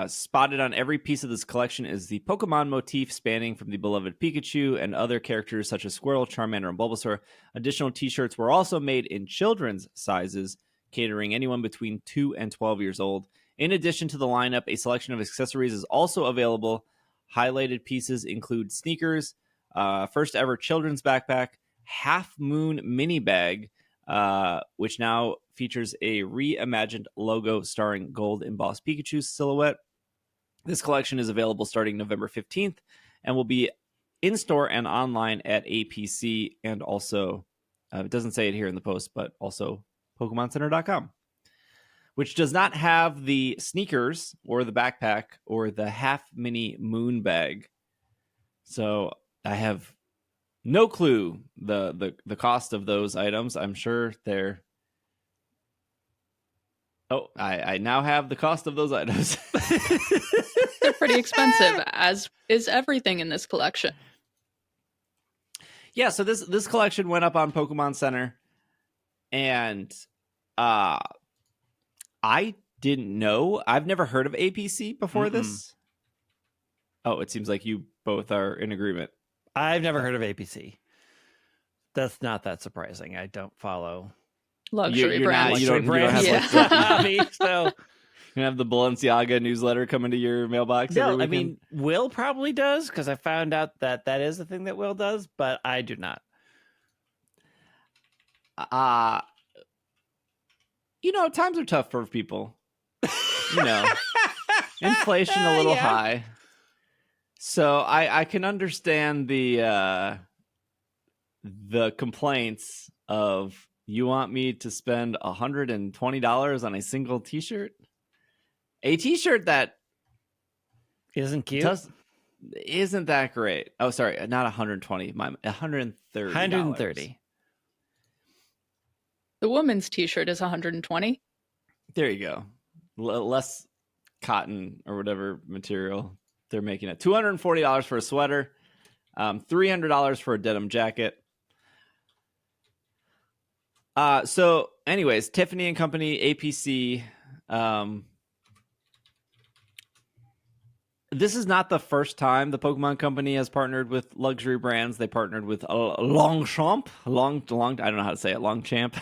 Spotted on every piece of this collection is the Pokemon motif spanning from the beloved Pikachu and other characters such as Squirtle, Charmander, and Bulbasaur. Additional t-shirts were also made in children's sizes, catering anyone between 2 and 12 years old. In addition to the lineup, a selection of accessories is also available. Highlighted pieces include sneakers, first ever children's backpack, Half Moon mini bag, which now features a reimagined logo starring gold embossed Pikachu silhouette. This collection is available starting November 15th and will be in store and online at APC, and also, it doesn't say it here in the post, but also PokemonCenter.com, which does not have the sneakers or the backpack or the half mini moon bag. So I have no clue the cost of those items. I'm sure they're... Oh, I now have the cost of those items. They're pretty expensive, as is everything in this collection. Yeah, so this collection went up on Pokemon Center, and I didn't know. I've never heard of APC before this. Oh, it seems like you both are in agreement. I've never heard of APC. That's not that surprising. I don't follow Luxury brands. You don't have Yeah. like the, hobby, so you have the Balenciaga newsletter coming to your mailbox. no. every I weekend? mean, Will probably does because I found out that is the thing that Will does, but I do not. Times are tough for people. Inflation a little high. So I can understand the complaints of, you want me to spend $120 on a single t-shirt? A t-shirt that Isn't cute. isn't that great. Oh, sorry, not 120. My 130. 130. The woman's t-shirt is 120. There you go. Less cotton or whatever material they're making it. $240 for a sweater. $300 for a denim jacket. So anyways, Tiffany and Company, APC. This is not the first time the Pokemon Company has partnered with luxury brands. They partnered with Longchamp. I don't know how to say it. Longchamp.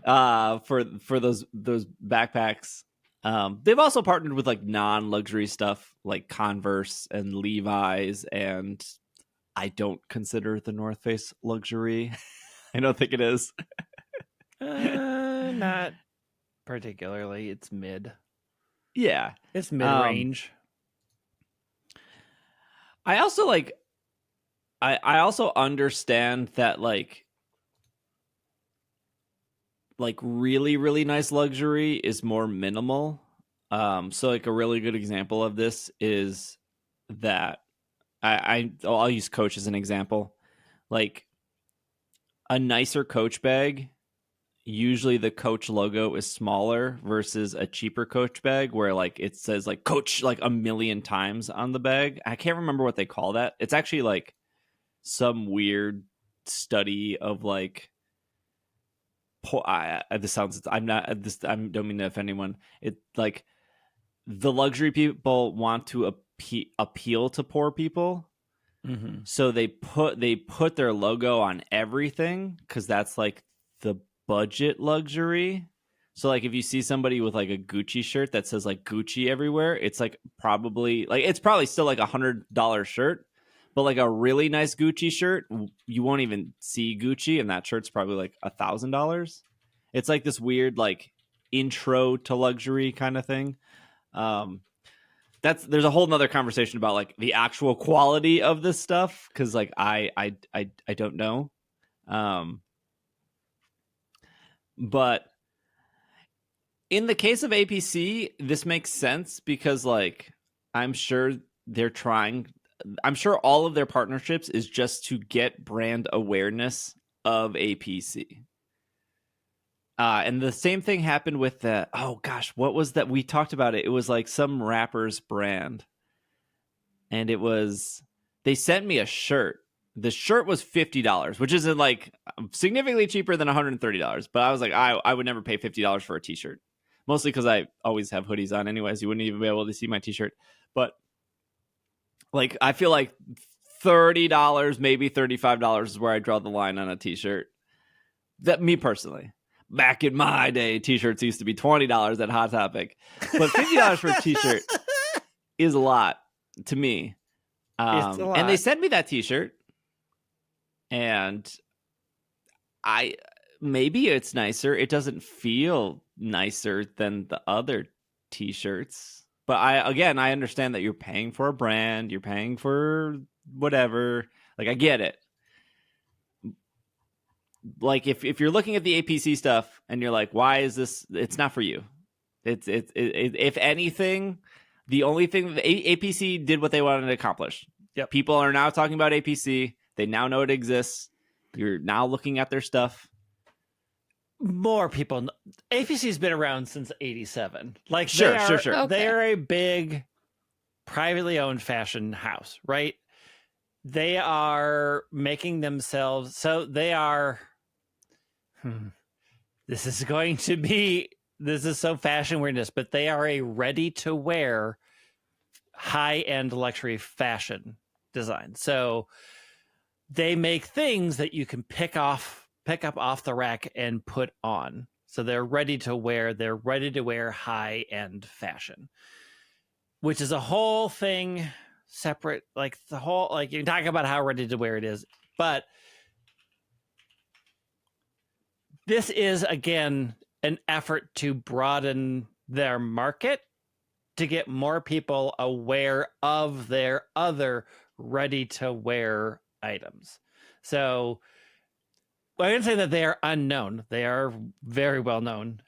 For those backpacks. They've also partnered with like non-luxury stuff like Converse and Levi's, and I don't consider the North Face luxury. I don't think it is. Not particularly. It's mid. Yeah. It's mid-range. I also I also understand that like really, really nice luxury is more minimal. So like a really good example of this is that I'll use Coach as an example. Like a nicer Coach bag, usually the Coach logo is smaller versus a cheaper Coach bag where like it says like Coach like a million times on the bag. I can't remember what they call that. It's actually like some weird study of like this sounds. I don't mean to offend anyone. It like the luxury people want to appeal to poor people, so they put their logo on everything because that's like the budget luxury. So like if you see somebody with like a Gucci shirt that says like Gucci everywhere, it's like probably still like $100 shirt. But like a really nice Gucci shirt, you won't even see Gucci, and that shirt's probably like $1,000. It's like this weird like intro to luxury kind of thing. There's a whole nother conversation about like the actual quality of this stuff because like I don't know. But in the case of APC, this makes sense because like I'm sure all of their partnerships is just to get brand awareness of APC. And the same thing happened with the, oh gosh, what was that? We talked about it. It was like some rapper's brand. And they sent me a shirt. The shirt was $50, which isn't like significantly cheaper than $130. But I was like, I would never pay $50 for a t-shirt. Mostly because I always have hoodies on anyways. You wouldn't even be able to see my t-shirt. But like, I feel like $30, maybe $35 is where I draw the line on a t-shirt. That me personally. Back in my day, t-shirts used to be $20 at Hot Topic. But $50 for a t-shirt is a lot to me. It's a lot. And they sent me that t-shirt. And maybe it's nicer. It doesn't feel nicer than the other t-shirts. But I understand that you're paying for a brand, you're paying for whatever. Like I get it. Like if you're looking at the APC stuff and you're like, why is this? It's not for you. It's if anything, the only thing the APC did what they wanted to accomplish. Yep. People are now talking about APC. They now know it exists. You're now looking at their stuff. More people. APC's been around since '87. Like sure. Okay. They are a big, privately owned fashion house, right? they are making themselves so they are. This is so fashion weirdness, but they are a ready-to-wear high-end luxury fashion design. So they make things that you can pick up off the rack and put on. So they're ready to wear. They're ready to wear high-end fashion, which is a whole thing separate. Like the whole, like you talk about how ready to wear it is, but this is again an effort to broaden their market to get more people aware of their other ready-to-wear items. So I can say that they are unknown. They are very well known.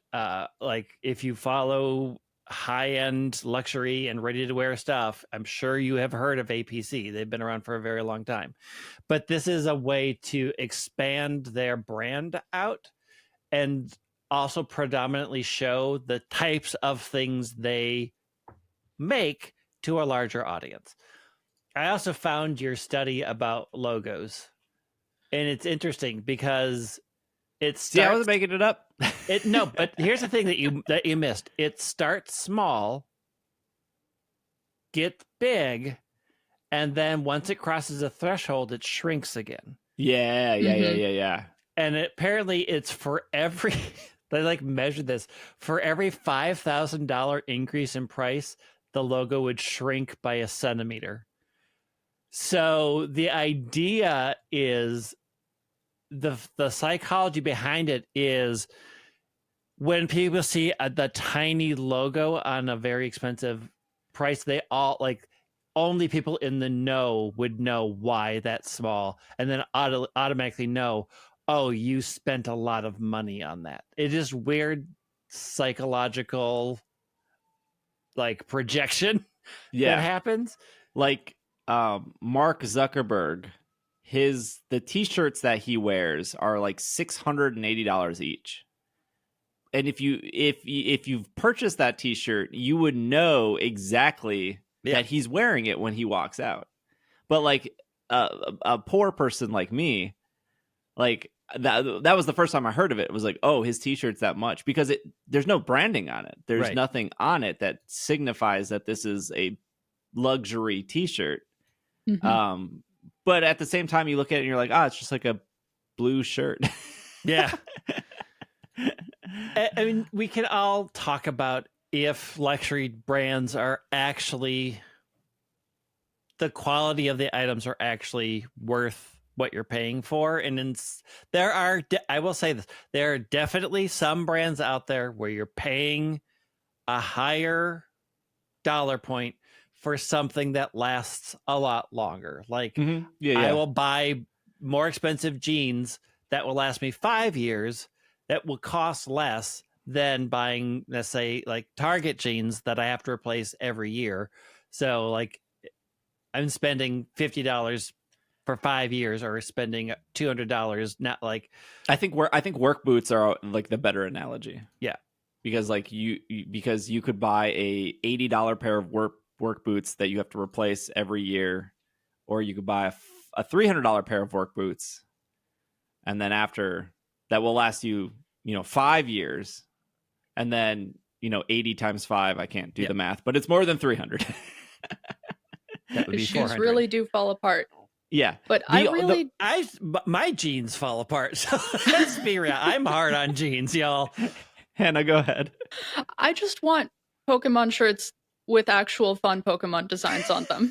Like if you follow high-end luxury and ready-to-wear stuff, I'm sure you have heard of APC. They've been around for a very long time. But this is a way to expand their brand out and also predominantly show the types of things they make to a larger audience. I also found your study about logos, and it's interesting because it starts. See, I wasn't making it up. No, but here's the thing that you missed. It starts small, gets big, and then once it crosses a threshold, it shrinks again. Yeah. And apparently, it's for every. They like measure this for every $5,000 increase in price. The logo would shrink by a centimeter. So the idea is the psychology behind it is when people see the tiny logo on a very expensive price, they all like only people in the know would know why that's small, and then automatically know, oh, you spent a lot of money on that. It is weird psychological like projection that happens. Like Mark Zuckerberg, the t-shirts that he wears are like $680 each. And if you've purchased that t-shirt, you would know exactly that he's wearing it when he walks out. But like a poor person like me, like that was the first time I heard of it. It was like, oh, his t-shirt's that much, because there's no branding on it. There's nothing on it that signifies that this is a luxury t-shirt. Mm-hmm. But at the same time, you look at it and you're like, it's just like a blue shirt. Yeah. I mean, we can all talk about if luxury brands are actually, the quality of the items are actually worth what you're paying for. And I will say this, there are definitely some brands out there where you're paying a higher dollar point for something that lasts a lot longer. Like I will buy more expensive jeans that will last me 5 years that will cost less than buying, let's say, like Target jeans that I have to replace every year. So like I'm spending $50 for 5 years or spending $200. Not like I think work boots are like the better analogy. Yeah. Because like because you could buy a $80 pair of work boots that you have to replace every year, or you could buy a $300 pair of work boots, and then after that will last you 5 years, and then 80 times 5, I can't do the math, but it's more than 300. That would be Shoes 400. really do fall apart. Yeah, but my jeans fall apart. So let's be real. I'm hard on jeans, y'all. Hannah, go ahead. I just want Pokemon shirts with actual fun Pokemon designs on them.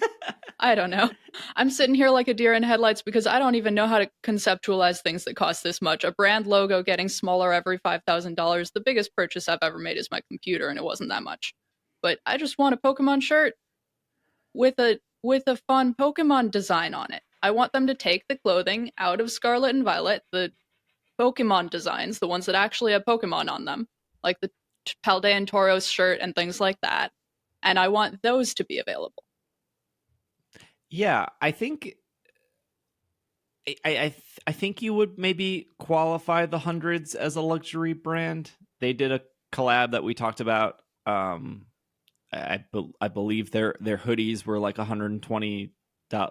I don't know. I'm sitting here like a deer in headlights because I don't even know how to conceptualize things that cost this much. A brand logo getting smaller every $5,000. The biggest purchase I've ever made is my computer, and it wasn't that much. But I just want a Pokemon shirt with a fun Pokemon design on it. I want them to take the clothing out of Scarlet and Violet, the Pokemon designs, the ones that actually have Pokemon on them, like the Paldean Tauros shirt and things like that, and I want those to be available. Yeah, I think I think you would maybe qualify the Hundreds as a luxury brand. They did a collab that we talked about. I believe their hoodies were like $120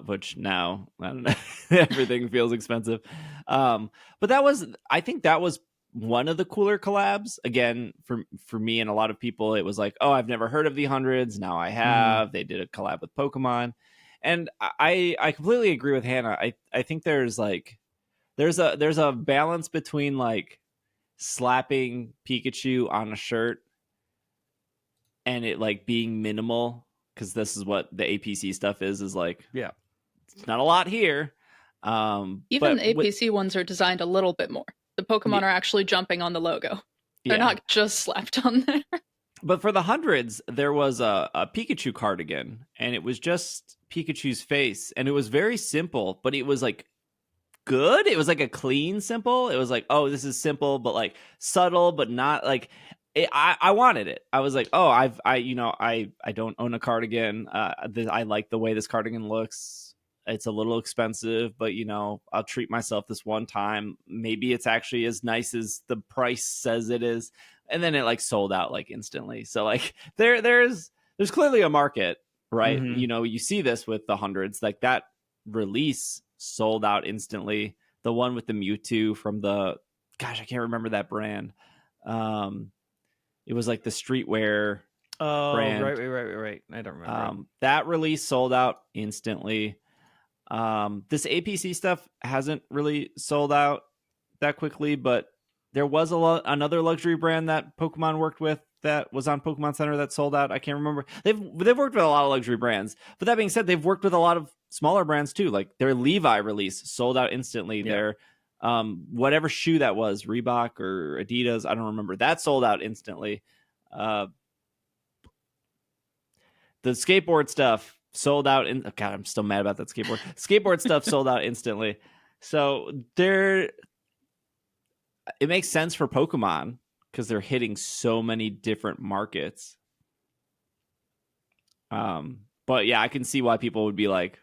which now I don't know, everything feels expensive. But I think that was one of the cooler collabs. Again, for me and a lot of people, it was like, oh, I've never heard of the hundreds. Now I have. They did a collab with Pokemon, and I completely agree with Hannah. I think there's a balance between like slapping Pikachu on a shirt and it like being minimal, because this is what the APC stuff is like. Yeah, it's not a lot here. Even but the APC ones are designed a little bit more. The Pokemon are actually jumping on the logo. They're not just slapped on there. But for the hundreds, there was a Pikachu cardigan, and it was just Pikachu's face, and it was very simple, but it was like good. It was like a clean simple. It was like, oh, this is simple, but like subtle, but not like I wanted it. I was like, oh, I don't own a cardigan. I like the way this cardigan looks. It's a little expensive, but I'll treat myself this one time. Maybe it's actually as nice as the price says it is. And then it like sold out like instantly. So like there's clearly a market, right? Mm-hmm. You see this with the hundreds, like that release sold out instantly. The one with the Mewtwo from I can't remember that brand. It was like the streetwear brand. Right. I don't remember. That release sold out instantly. This APC stuff hasn't really sold out that quickly, but there was another luxury brand that Pokemon worked with that was on Pokemon Center that sold out. I can't remember. They've worked with a lot of luxury brands, but that being said, they've worked with a lot of smaller brands too. Like their Levi release sold out instantly. Yeah. Their whatever shoe that was, Reebok or Adidas, I don't remember, that sold out instantly. The skateboard stuff sold out in God, I'm still mad about that skateboard stuff sold out instantly. So it makes sense for Pokemon because they're hitting so many different markets. But yeah, I can see why people would be like,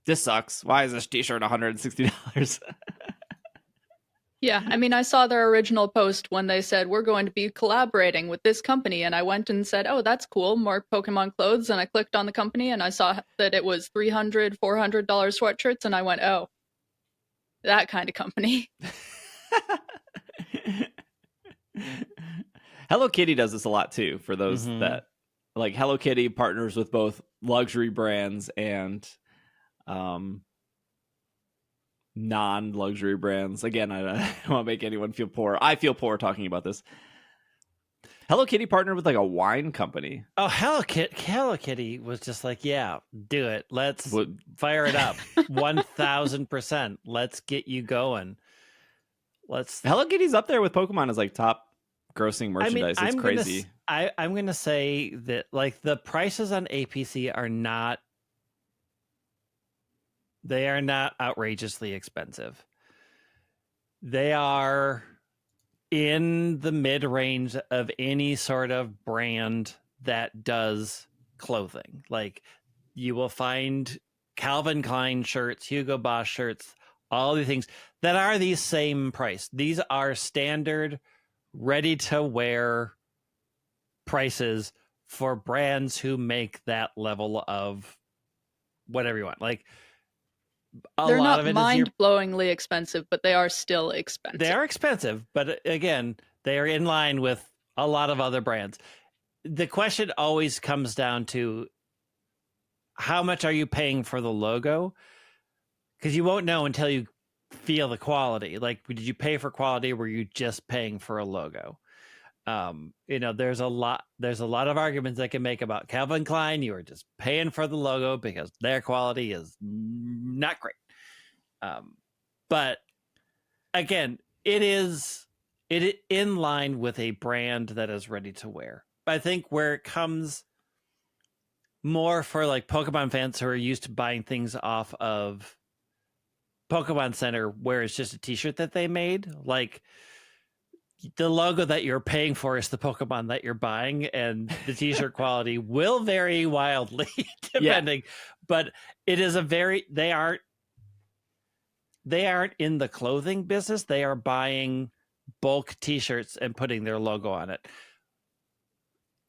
this sucks. Why is this t-shirt $160? Yeah, I mean, I saw their original post when they said, we're going to be collaborating with this company. And I went and said, oh, that's cool. More Pokemon clothes. And I clicked on the company and I saw that it was $300, $400 sweatshirts. And I went, oh, that kind of company. Hello Kitty does this a lot too. For those that like, Hello Kitty partners with both luxury brands and non-luxury brands. Again, I don't want to make anyone feel poor. I feel poor talking about this. Hello Kitty partnered with like a wine company. Oh, Hello Kitty was just like, yeah, do it. Let's fire it up. 1000%. Let's get you going. Hello Kitty's up there with Pokemon as like top grossing merchandise. It's crazy. I'm going to say that like the prices on APC are not outrageously expensive. They are in the mid-range of any sort of brand that does clothing. Like you will find Calvin Klein shirts, Hugo Boss shirts, all the things that are the same price. These are standard, ready-to-wear prices for brands who make that level of whatever you want. Like they're not mind-blowingly expensive, but they are still expensive. They are expensive, but again, they are in line with a lot of other brands. The question always comes down to how much are you paying for the logo? Because you won't know until you feel the quality. Like, did you pay for quality? Or were you just paying for a logo? There's a lot of arguments I can make about Calvin Klein. You are just paying for the logo because their quality is not great. But again, it is in line with a brand that is ready to wear. I think where it comes more for like Pokemon fans who are used to buying things off of Pokemon Center, where it's just a t-shirt that they made, like the logo that you're paying for is the Pokemon that you're buying, and the t-shirt quality will vary wildly depending, but it is they aren't in the clothing business. They are buying bulk t-shirts and putting their logo on it.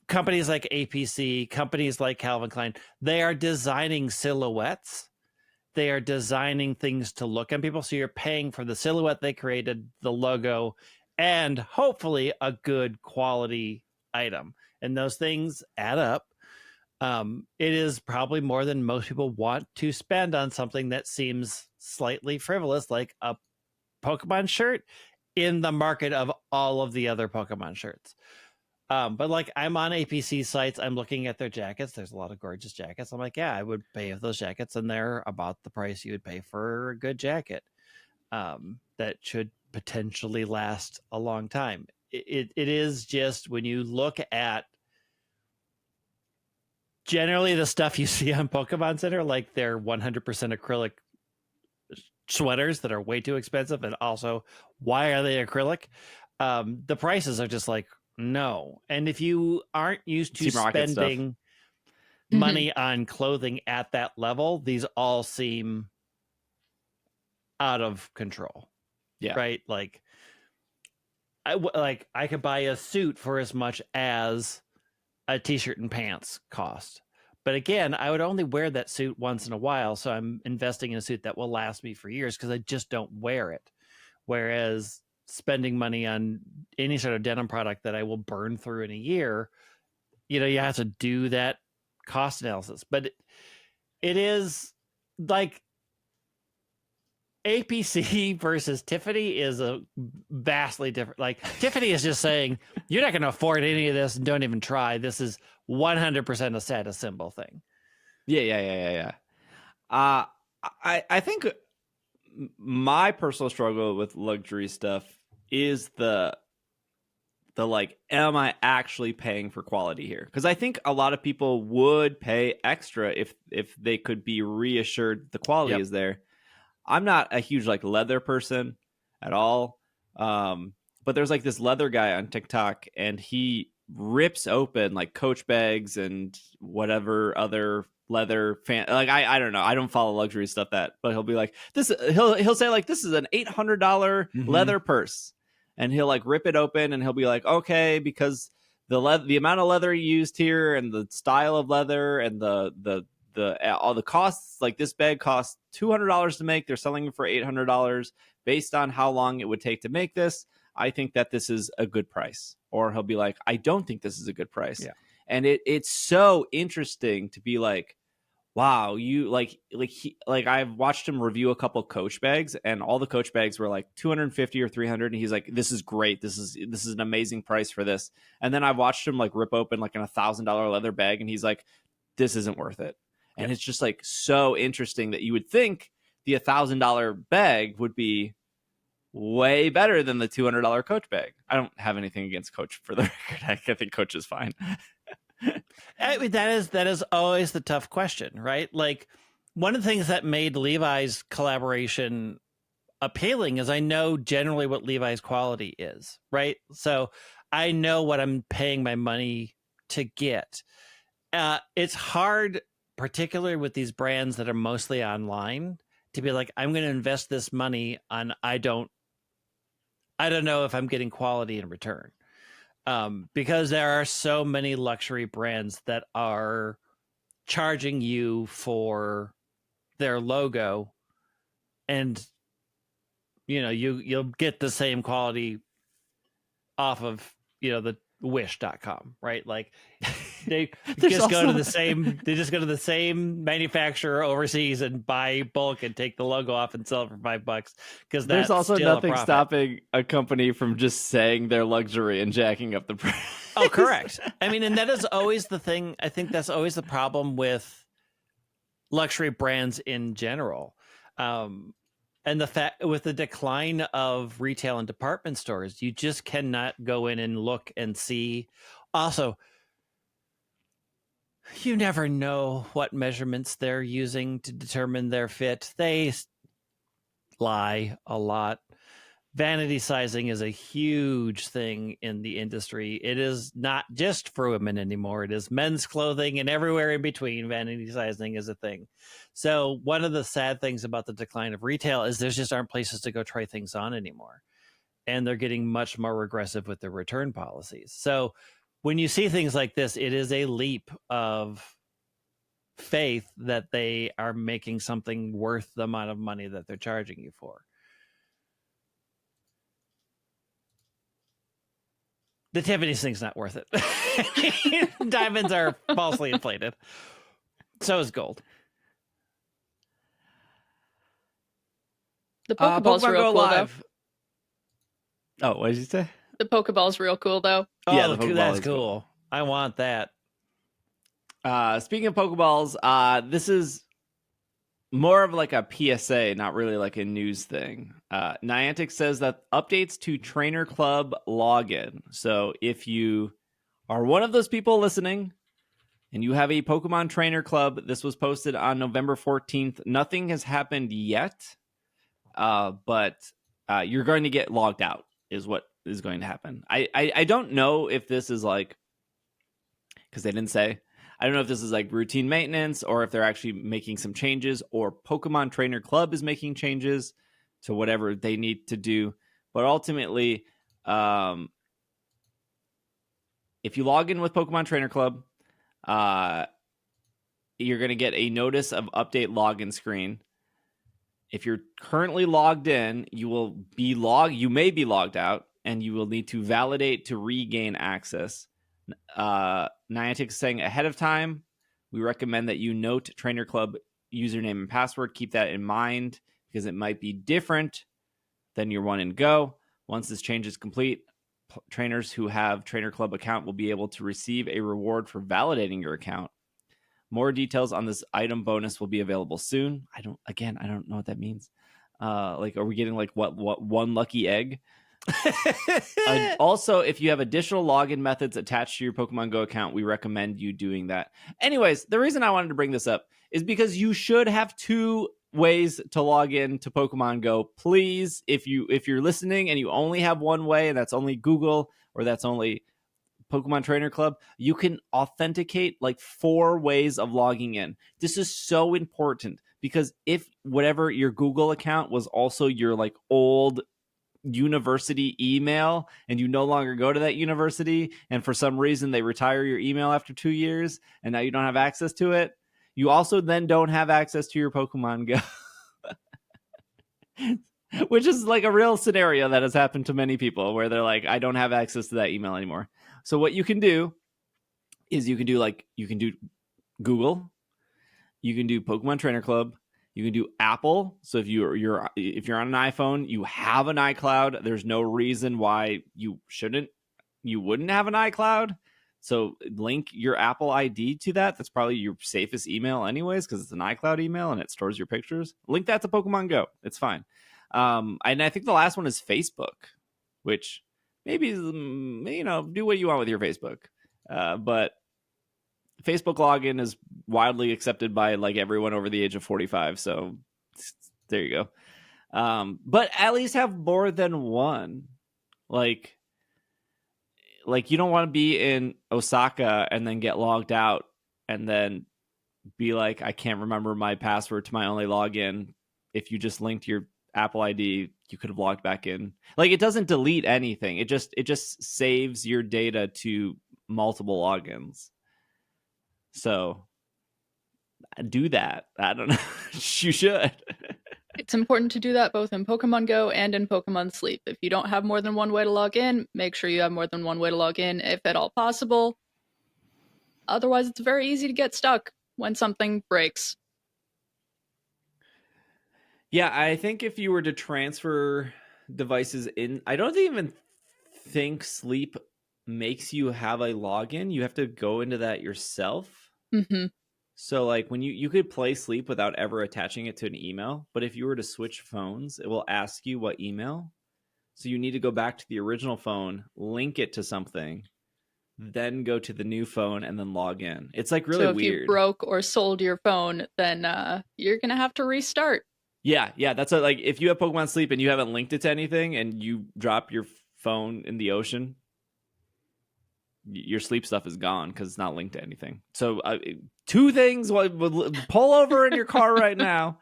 Companies like APC, companies like Calvin Klein, they are designing silhouettes they are designing things to look on people. So you're paying for the silhouette they created, the logo, and hopefully a good quality item. And those things add up. It is probably more than most people want to spend on something that seems slightly frivolous, like a Pokemon shirt in the market of all of the other Pokemon shirts. But like, I'm on APC sites, I'm looking at their jackets. There's a lot of gorgeous jackets. I'm like, yeah, I would pay for those jackets, and they're about the price you would pay for a good jacket. That should potentially last a long time. It is just, when you look at generally the stuff you see on Pokemon Center, like their 100% acrylic sweaters that are way too expensive, and also, why are they acrylic? The prices are just like, no. And if you aren't used to Team Rocket stuff. spending money on clothing at that level, these all seem out of control. Yeah. Right? Like, I could buy a suit for as much as a t-shirt and pants cost. But again, I would only wear that suit once in a while, so I'm investing in a suit that will last me for years because I just don't wear it. Whereas spending money on any sort of denim product that I will burn through in a year, you have to do that cost analysis. But it is like, APC versus Tiffany is a vastly different. Like, Tiffany is just saying, you're not going to afford any of this and don't even try. This is 100% a status symbol thing. Yeah. I think my personal struggle with luxury stuff is the like, am I actually paying for quality here? Because I think a lot of people would pay extra if they could be reassured the quality is there. I'm not a huge like leather person at all. But there's like this leather guy on TikTok, and he rips open like Coach bags and whatever other leather like I don't know. I don't follow luxury stuff but he'll be like, this, he'll say like, this is an $800 leather purse, and he'll like rip it open, and he'll be like, okay, because the amount of leather used here, and the style of leather, and the all the costs, like this bag costs $200 to make, they're selling it for $800 based on how long it would take to make this. I think that this is a good price. Or he'll be like, I don't think this is a good price. Yeah. And it's so interesting to be like, wow, you like I've watched him review a couple Coach bags, and all the Coach bags were like 250 or 300, and he's like, this is great, this is an amazing price for this. And then I've watched him like rip open like a $1,000 leather bag, and he's like, this isn't worth it. And it's just like so interesting that you would think the $1,000 bag would be way better than the $200 Coach bag. I don't have anything against Coach, for the record. I think Coach is fine. I mean, that is always the tough question, right? Like, one of the things that made Levi's collaboration appealing is I know generally what Levi's quality is, right? So I know what I'm paying my money to get. It's hard, particularly with these brands that are mostly online, to be like, I'm going to invest this money on, I don't know if I'm getting quality in return. Because there are so many luxury brands that are charging you for their logo, and you'll get the same quality off of the wish.com, right? Like, they just go to the same manufacturer overseas and buy bulk and take the logo off and sell it for $5, because there's also nothing stopping a company from just saying they're luxury and jacking up the price. Oh, correct. I mean, and that is always the thing. I think that's always the problem with luxury brands in general. And the fact, with the decline of retail and department stores, you just cannot go in and look and see. Also, you never know what measurements they're using to determine their fit. They lie a lot. Vanity sizing is a huge thing in the industry. It is not just for women anymore. It is men's clothing and everywhere in between. Vanity sizing is a thing. So one of the sad things about the decline of retail is there just aren't places to go try things on anymore. And they're getting much more regressive with their return policies. So when you see things like this, it is a leap of faith that they are making something worth the amount of money that they're charging you for. The Tiffany's thing's not worth it. Diamonds are falsely inflated. So is gold. The Pokeball's Pokemon real Go cool, Live. Oh, what did you say? though. The Pokeball's real cool, though. Oh, Yeah, the Pokeball that's is cool. cool. I want that. Speaking of Pokeballs, this is more of like a PSA, not really like a news thing. Niantic says that updates to Trainer Club login. So if you are one of those people listening and you have a Pokemon Trainer Club, this was posted on November 14th. Nothing has happened yet, but you're going to get logged out is what is going to happen. I don't know if this is like, because they didn't say, I don't know if this is like routine maintenance or if they're actually making some changes or Pokemon Trainer Club is making changes to whatever they need to do. But ultimately, if you log in with Pokemon Trainer Club, you're going to get a notice of update login screen. If you're currently logged in, you may be logged out and you will need to validate to regain access. Niantic is saying ahead of time, we recommend that you note Trainer Club username and password. Keep that in mind because it might be different than your one in Go. Once this change is complete, trainers who have Trainer Club account will be able to receive a reward for validating your account. More details on this item bonus will be available soon. I don't know what that means. Like, are we getting like what one lucky egg? Also, if you have additional login methods attached to your Pokemon Go account, we recommend you doing that. Anyways, the reason I wanted to bring this up is because you should have two ways to log in to Pokemon Go. Please, if you're listening and you only have one way, and that's only Google or that's only Pokemon Trainer Club, you can authenticate like 4 ways of logging in. This is so important because if whatever your Google account was also your like old university email and you no longer go to that university and for some reason they retire your email after 2 years and now you don't have access to it, you also then don't have access to your Pokemon Go. Which is like a real scenario that has happened to many people where they're like, I don't have access to that email anymore. So what you can do is you can do Google, you can do Pokemon Trainer Club, you can do Apple. So if you're on an iPhone, you have an iCloud. There's no reason why you wouldn't have an iCloud. So link your Apple ID to that. That's probably your safest email anyways, because it's an iCloud email and it stores your pictures. Link that to Pokemon Go. It's fine. And I think the last one is Facebook, which maybe, do what you want with your Facebook. But Facebook login is widely accepted by like everyone over the age of 45. So there you go. But at least have more than one. Like you don't want to be in Osaka and then get logged out and then be like, I can't remember my password to my only login. If you just linked your Apple ID, you could have logged back in. Like, it doesn't delete anything. It just saves your data to multiple logins. So do that. I don't know. You should. It's important to do that both in Pokemon Go and in Pokemon Sleep. If you don't have more than one way to log in, make sure you have more than one way to log in, if at all possible. Otherwise, it's very easy to get stuck when something breaks. Yeah, I think if you were to transfer devices in, I don't even think Sleep makes you have a login. You have to go into that yourself. Mm-hmm. So like when you could play Sleep without ever attaching it to an email, but if you were to switch phones, it will ask you what email. So you need to go back to the original phone, link it to something, then go to the new phone and then log in. It's like really weird. So if you broke or sold your phone, then you're going to have to restart. Yeah. That's like if you have Pokemon Sleep and you haven't linked it to anything and you drop your phone in the ocean, your Sleep stuff is gone because it's not linked to anything. So 2 things: pull over in your car right now,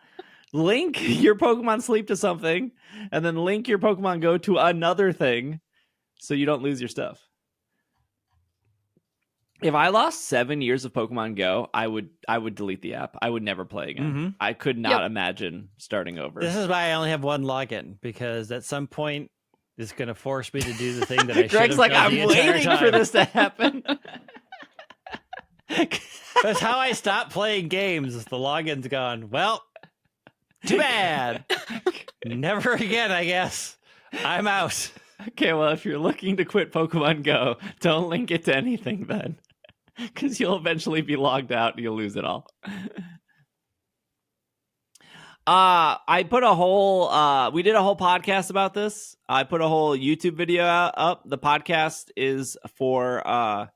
link your Pokemon Sleep to something, and then link your Pokemon Go to another thing so you don't lose your stuff. If I lost 7 years of Pokemon Go, I would delete the app. I would never play again. Mhm. I could not imagine starting over. This is why I only have one login, because at some point it's going to force me to do the thing that I should Greg's have like, done I'm the entire waiting time. for this to happen. That's how I stopped playing games. The login's gone. Well, too bad. Never again, I guess. I'm out. Okay, well, if you're looking to quit Pokemon Go, don't link it to anything then. Because you'll eventually be logged out and you'll lose it all. I put a whole we did a whole podcast about this. I put a whole YouTube video up. The podcast is for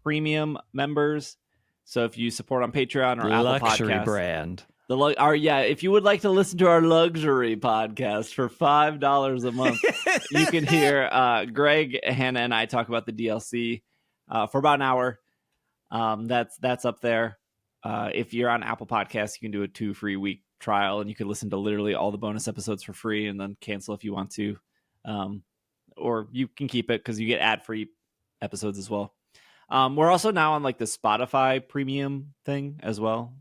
premium members. So if you support on Patreon or Apple Luxury Podcasts, brand. If you would like to listen to our luxury podcast for $5 a month, you can hear Greg, Hannah, and I talk about the DLC for about an hour. That's up there. If you're on Apple Podcasts, you can do a 2 free week trial, and you can listen to literally all the bonus episodes for free, and then cancel if you want to, or you can keep it because you get ad free episodes as well. We're also now on like the Spotify premium thing as well.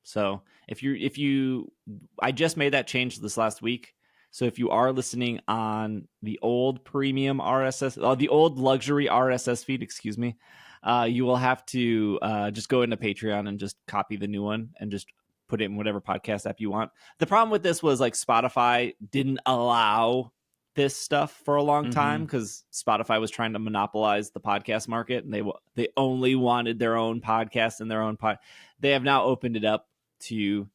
So if you, I just made that change this last week. So if you are listening on the old premium RSS, the old luxury RSS feed, excuse me, you will have to just go into Patreon and just copy the new one and just put it in whatever podcast app you want. The problem with this was like Spotify didn't allow this stuff for a long time because Spotify was trying to monopolize the podcast market, and they only wanted their own podcast and their own pod. They have now opened it up to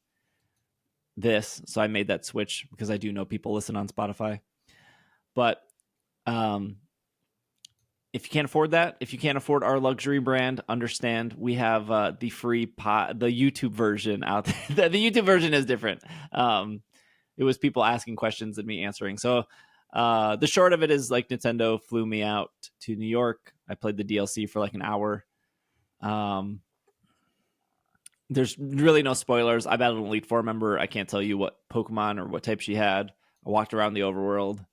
this, so I made that switch because I do know people listen on Spotify. But if you can't afford that, if you can't afford our luxury brand, understand we have the free the YouTube version out there. The YouTube version is different. It was people asking questions and me answering. So the short of it is, like, Nintendo flew me out to New York. I played the DLC for like an hour. There's really no spoilers. I battled an Elite Four member. I can't tell you what Pokemon or what type she had. I walked around the overworld.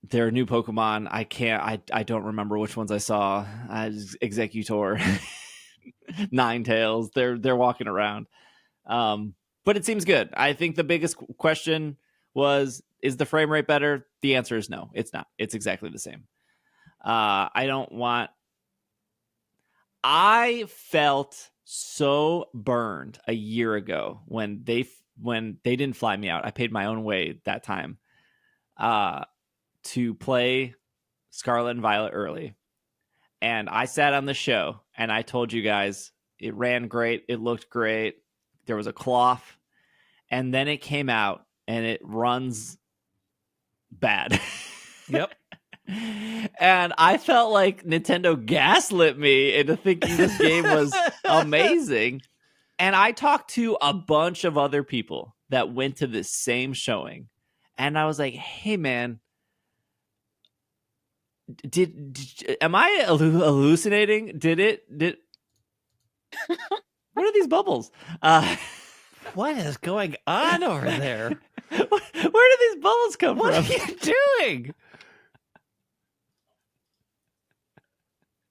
There are new Pokemon. I don't remember which ones I saw. Executor, Ninetales. They're walking around. But it seems good. I think the biggest question was, is the frame rate better? The answer is no, it's not. It's exactly the same. I felt so burned a year ago when they didn't fly me out. I paid my own way that time to play Scarlet and Violet early. And I sat on the show and I told you guys it ran great. It looked great. There was a cloth. And then it came out and it runs bad. Yep. And I felt like Nintendo gaslit me into thinking this game was amazing. And I talked to a bunch of other people that went to the same showing. And I was like, hey, man, am I hallucinating? What are these bubbles? What is going on over there? Where do these bubbles come What from? are you doing?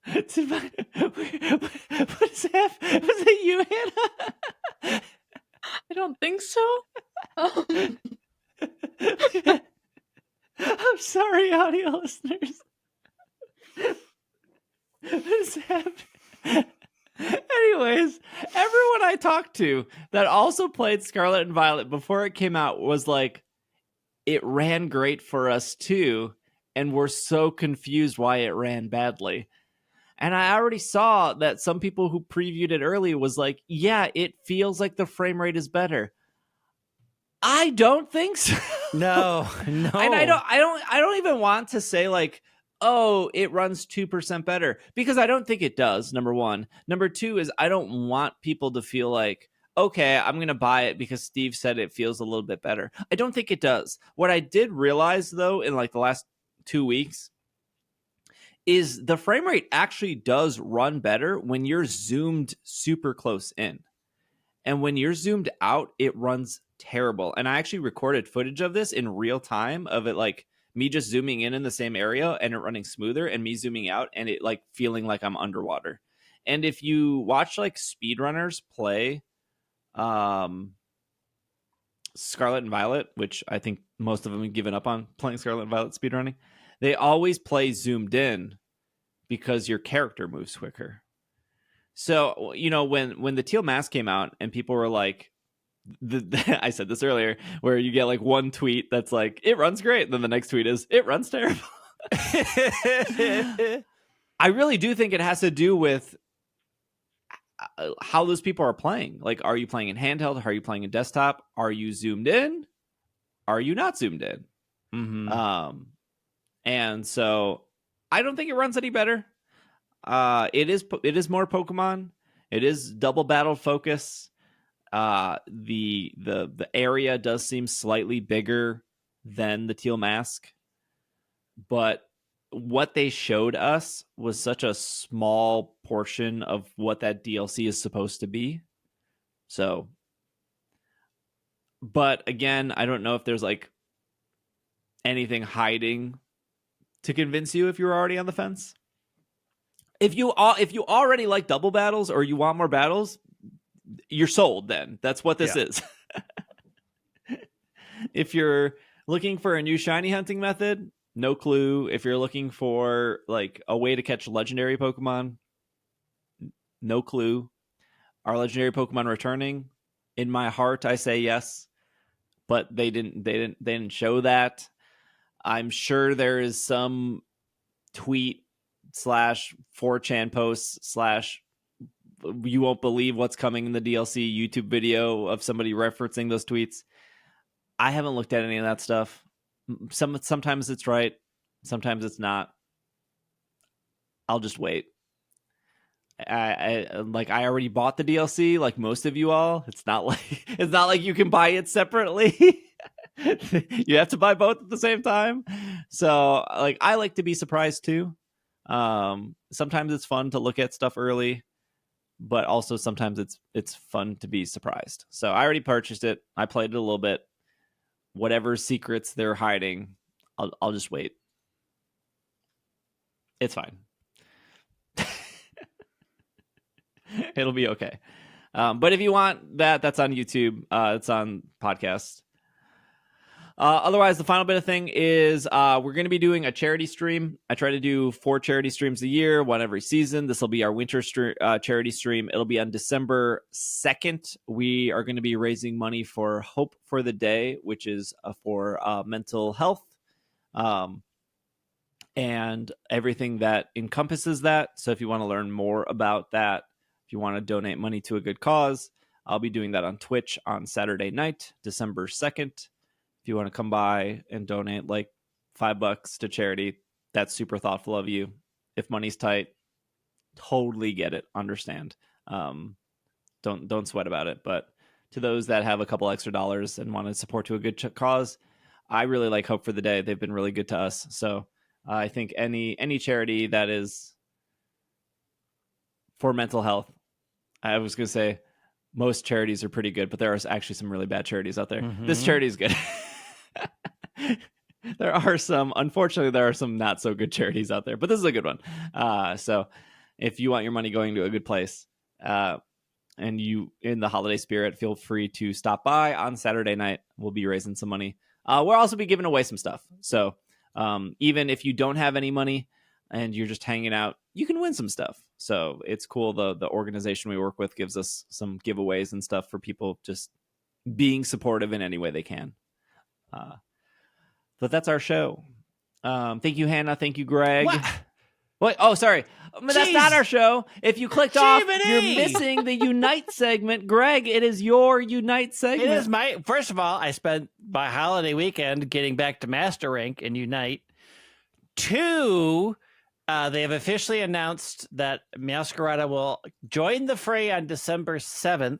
What is that? Was it you, Hannah? I don't think so. I'm sorry, audio listeners. What is happening? Anyways, everyone I talked to that also played Scarlet and Violet before it came out was like, it ran great for us too, and we're so confused why it ran badly. And I already saw that some people who previewed it early was like, yeah, it feels like the frame rate is better. I don't think so. No. And I don't even want to say like, oh, it runs 2% better, because I don't think it does. Number one. Number two is I don't want people to feel like, okay, I'm going to buy it because Steve said it feels a little bit better. I don't think it does. What I did realize though, in like the last 2 weeks, is the frame rate actually does run better when you're zoomed super close in. And when you're zoomed out, it runs terrible. And I actually recorded footage of this in real time of it like me just zooming in the same area and it running smoother, and me zooming out and it like feeling like I'm underwater. And if you watch like speedrunners play Scarlet and Violet, which I think most of them have given up on playing Scarlet and Violet speedrunning, they always play zoomed in because your character moves quicker. So, you know, when the teal mask came out and people were like, I said this earlier, where you get like one tweet that's like, it runs great. And then the next tweet is, it runs terrible. I really do think it has to do with how those people are playing. Like, are you playing in handheld? Are you playing in desktop? Are you zoomed in? Are you not zoomed in? Mm-hmm. And so I don't think it runs any better. It is more Pokemon. It is double battle focus. The area does seem slightly bigger than the teal mask, but what they showed us was such a small portion of what that DLC is supposed to be. So, but again, I don't know if there's like anything hiding to convince you if you're already on the fence. If you already like double battles or you want more battles, you're sold. Then that's what this is. If you're looking for a new shiny hunting method, no clue. If you're looking for like a way to catch legendary Pokemon, no clue. Are legendary Pokemon returning? In my heart, I say yes, but they didn't show that. I'm sure there is some tweet / 4chan posts / you won't believe what's coming in the DLC YouTube video of somebody referencing those tweets. I haven't looked at any of that stuff. Sometimes it's right, sometimes it's not. I'll just wait. I already bought the DLC, like most of you all. It's not like you can buy it separately. You have to buy both at the same time. So like I like to be surprised too. Sometimes it's fun to look at stuff early, but also sometimes it's fun to be surprised. So I already purchased it. I played it a little bit. Whatever secrets they're hiding, I'll just wait. It's fine. It'll be okay. But if you want that, that's on YouTube. It's on podcast. Otherwise, the final bit of thing is we're going to be doing a charity stream. I try to do 4 charity streams a year, one every season. This will be our winter charity stream. It'll be on December 2nd. We are going to be raising money for Hope for the Day, which is for mental health and everything that encompasses that. So if you want to learn more about that, if you want to donate money to a good cause, I'll be doing that on Twitch on Saturday night, December 2nd. If you want to come by and donate like $5 to charity, that's super thoughtful of you. If money's tight, totally get it. Understand. Don't sweat about it. But to those that have a couple extra dollars and want to support to a good cause, I really like Hope for the Day. They've been really good to us. So I think any charity that is for mental health, I was going to say most charities are pretty good, but there are actually some really bad charities out there. Mm-hmm. This charity is good. Unfortunately, there are some not so good charities out there, but this is a good one. So if you want your money going to a good place, and you in the holiday spirit, feel free to stop by on Saturday night. We'll be raising some money. We'll also be giving away some stuff. So even if you don't have any money and you're just hanging out, you can win some stuff. So it's cool. The organization we work with gives us some giveaways and stuff for people just being supportive in any way they can. But that's our show. Thank you, Hannah. Thank you, Greg. What? Oh, sorry. That's not our show. If you clicked off, you're missing the Unite segment. Greg, it is your Unite segment. It is first of all, I spent my holiday weekend getting back to Master Rank and Unite. 2, they have officially announced that Meowscarada will join the fray on December 7th.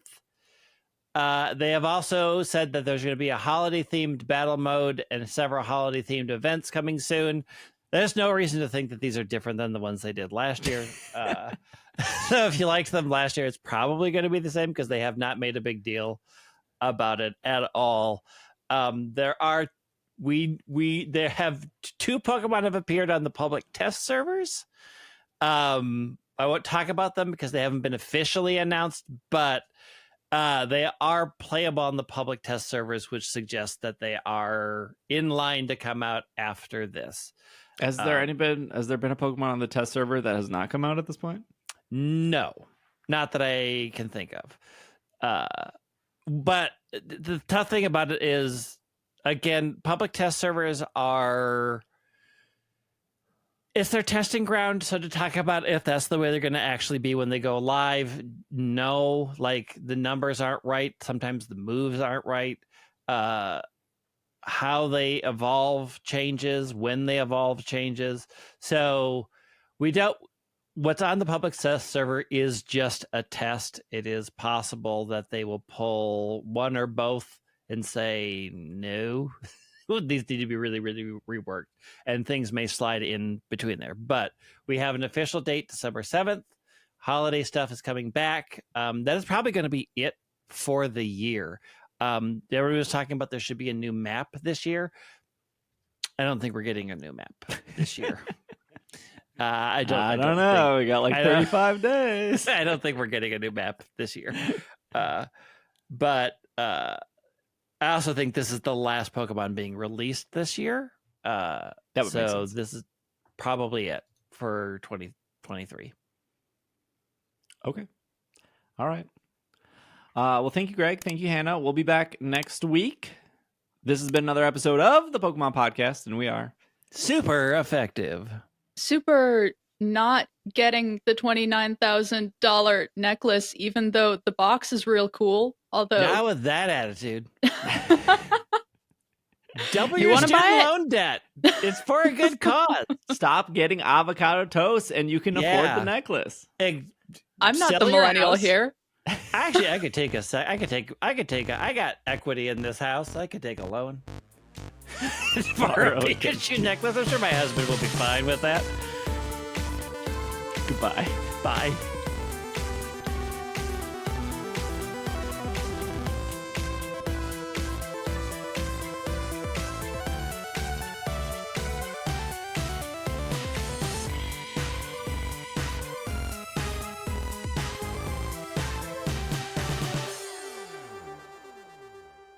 They have also said that there's going to be a holiday-themed battle mode and several holiday-themed events coming soon. There's no reason to think that these are different than the ones they did last year. So if you liked them last year, it's probably going to be the same because they have not made a big deal about it at all. There are there have two Pokemon have appeared on the public test servers. I won't talk about them because they haven't been officially announced, but they are playable on the public test servers, which suggests that they are in line to come out after this. Has there been a Pokemon on the test server that has not come out at this point? No, not that I can think of. But the tough thing about it is, again, public test servers it's their testing ground. So to talk about if that's the way they're going to actually be when they go live, no, like the numbers aren't right. Sometimes the moves aren't right. How they evolve changes, when they evolve changes. So what's on the public test server is just a test. It is possible that they will pull one or both and say, no, these need to be really, really reworked, and things may slide in between there. But we have an official date, December 7th. Holiday stuff is coming back. That is probably going to be it for the year. Everybody was talking about there should be a new map this year. I don't think we're getting a new map this year. I don't know. We got like 35 days. I don't think we're getting a new map this year. But I also think this is the last Pokemon being released this year. That would make sense. This is probably it for 2023. Okay. All right. Well, thank you, Greg. Thank you, Hannah. We'll be back next week. This has been another episode of the Pokemon Podcast, and we are super effective. Super not getting the $29,000 necklace, even though the box is real cool. Although not with that attitude. Double You your wanna student buy it? loan debt. It's for a good cause. Stop getting avocado toast, and you can afford the necklace. I'm not Sell the your millennial house. here. Actually, I could take a sec. I got equity in this house. I could take a loan for a Pikachu necklace. I'm sure my husband will be fine with that. Goodbye. Bye.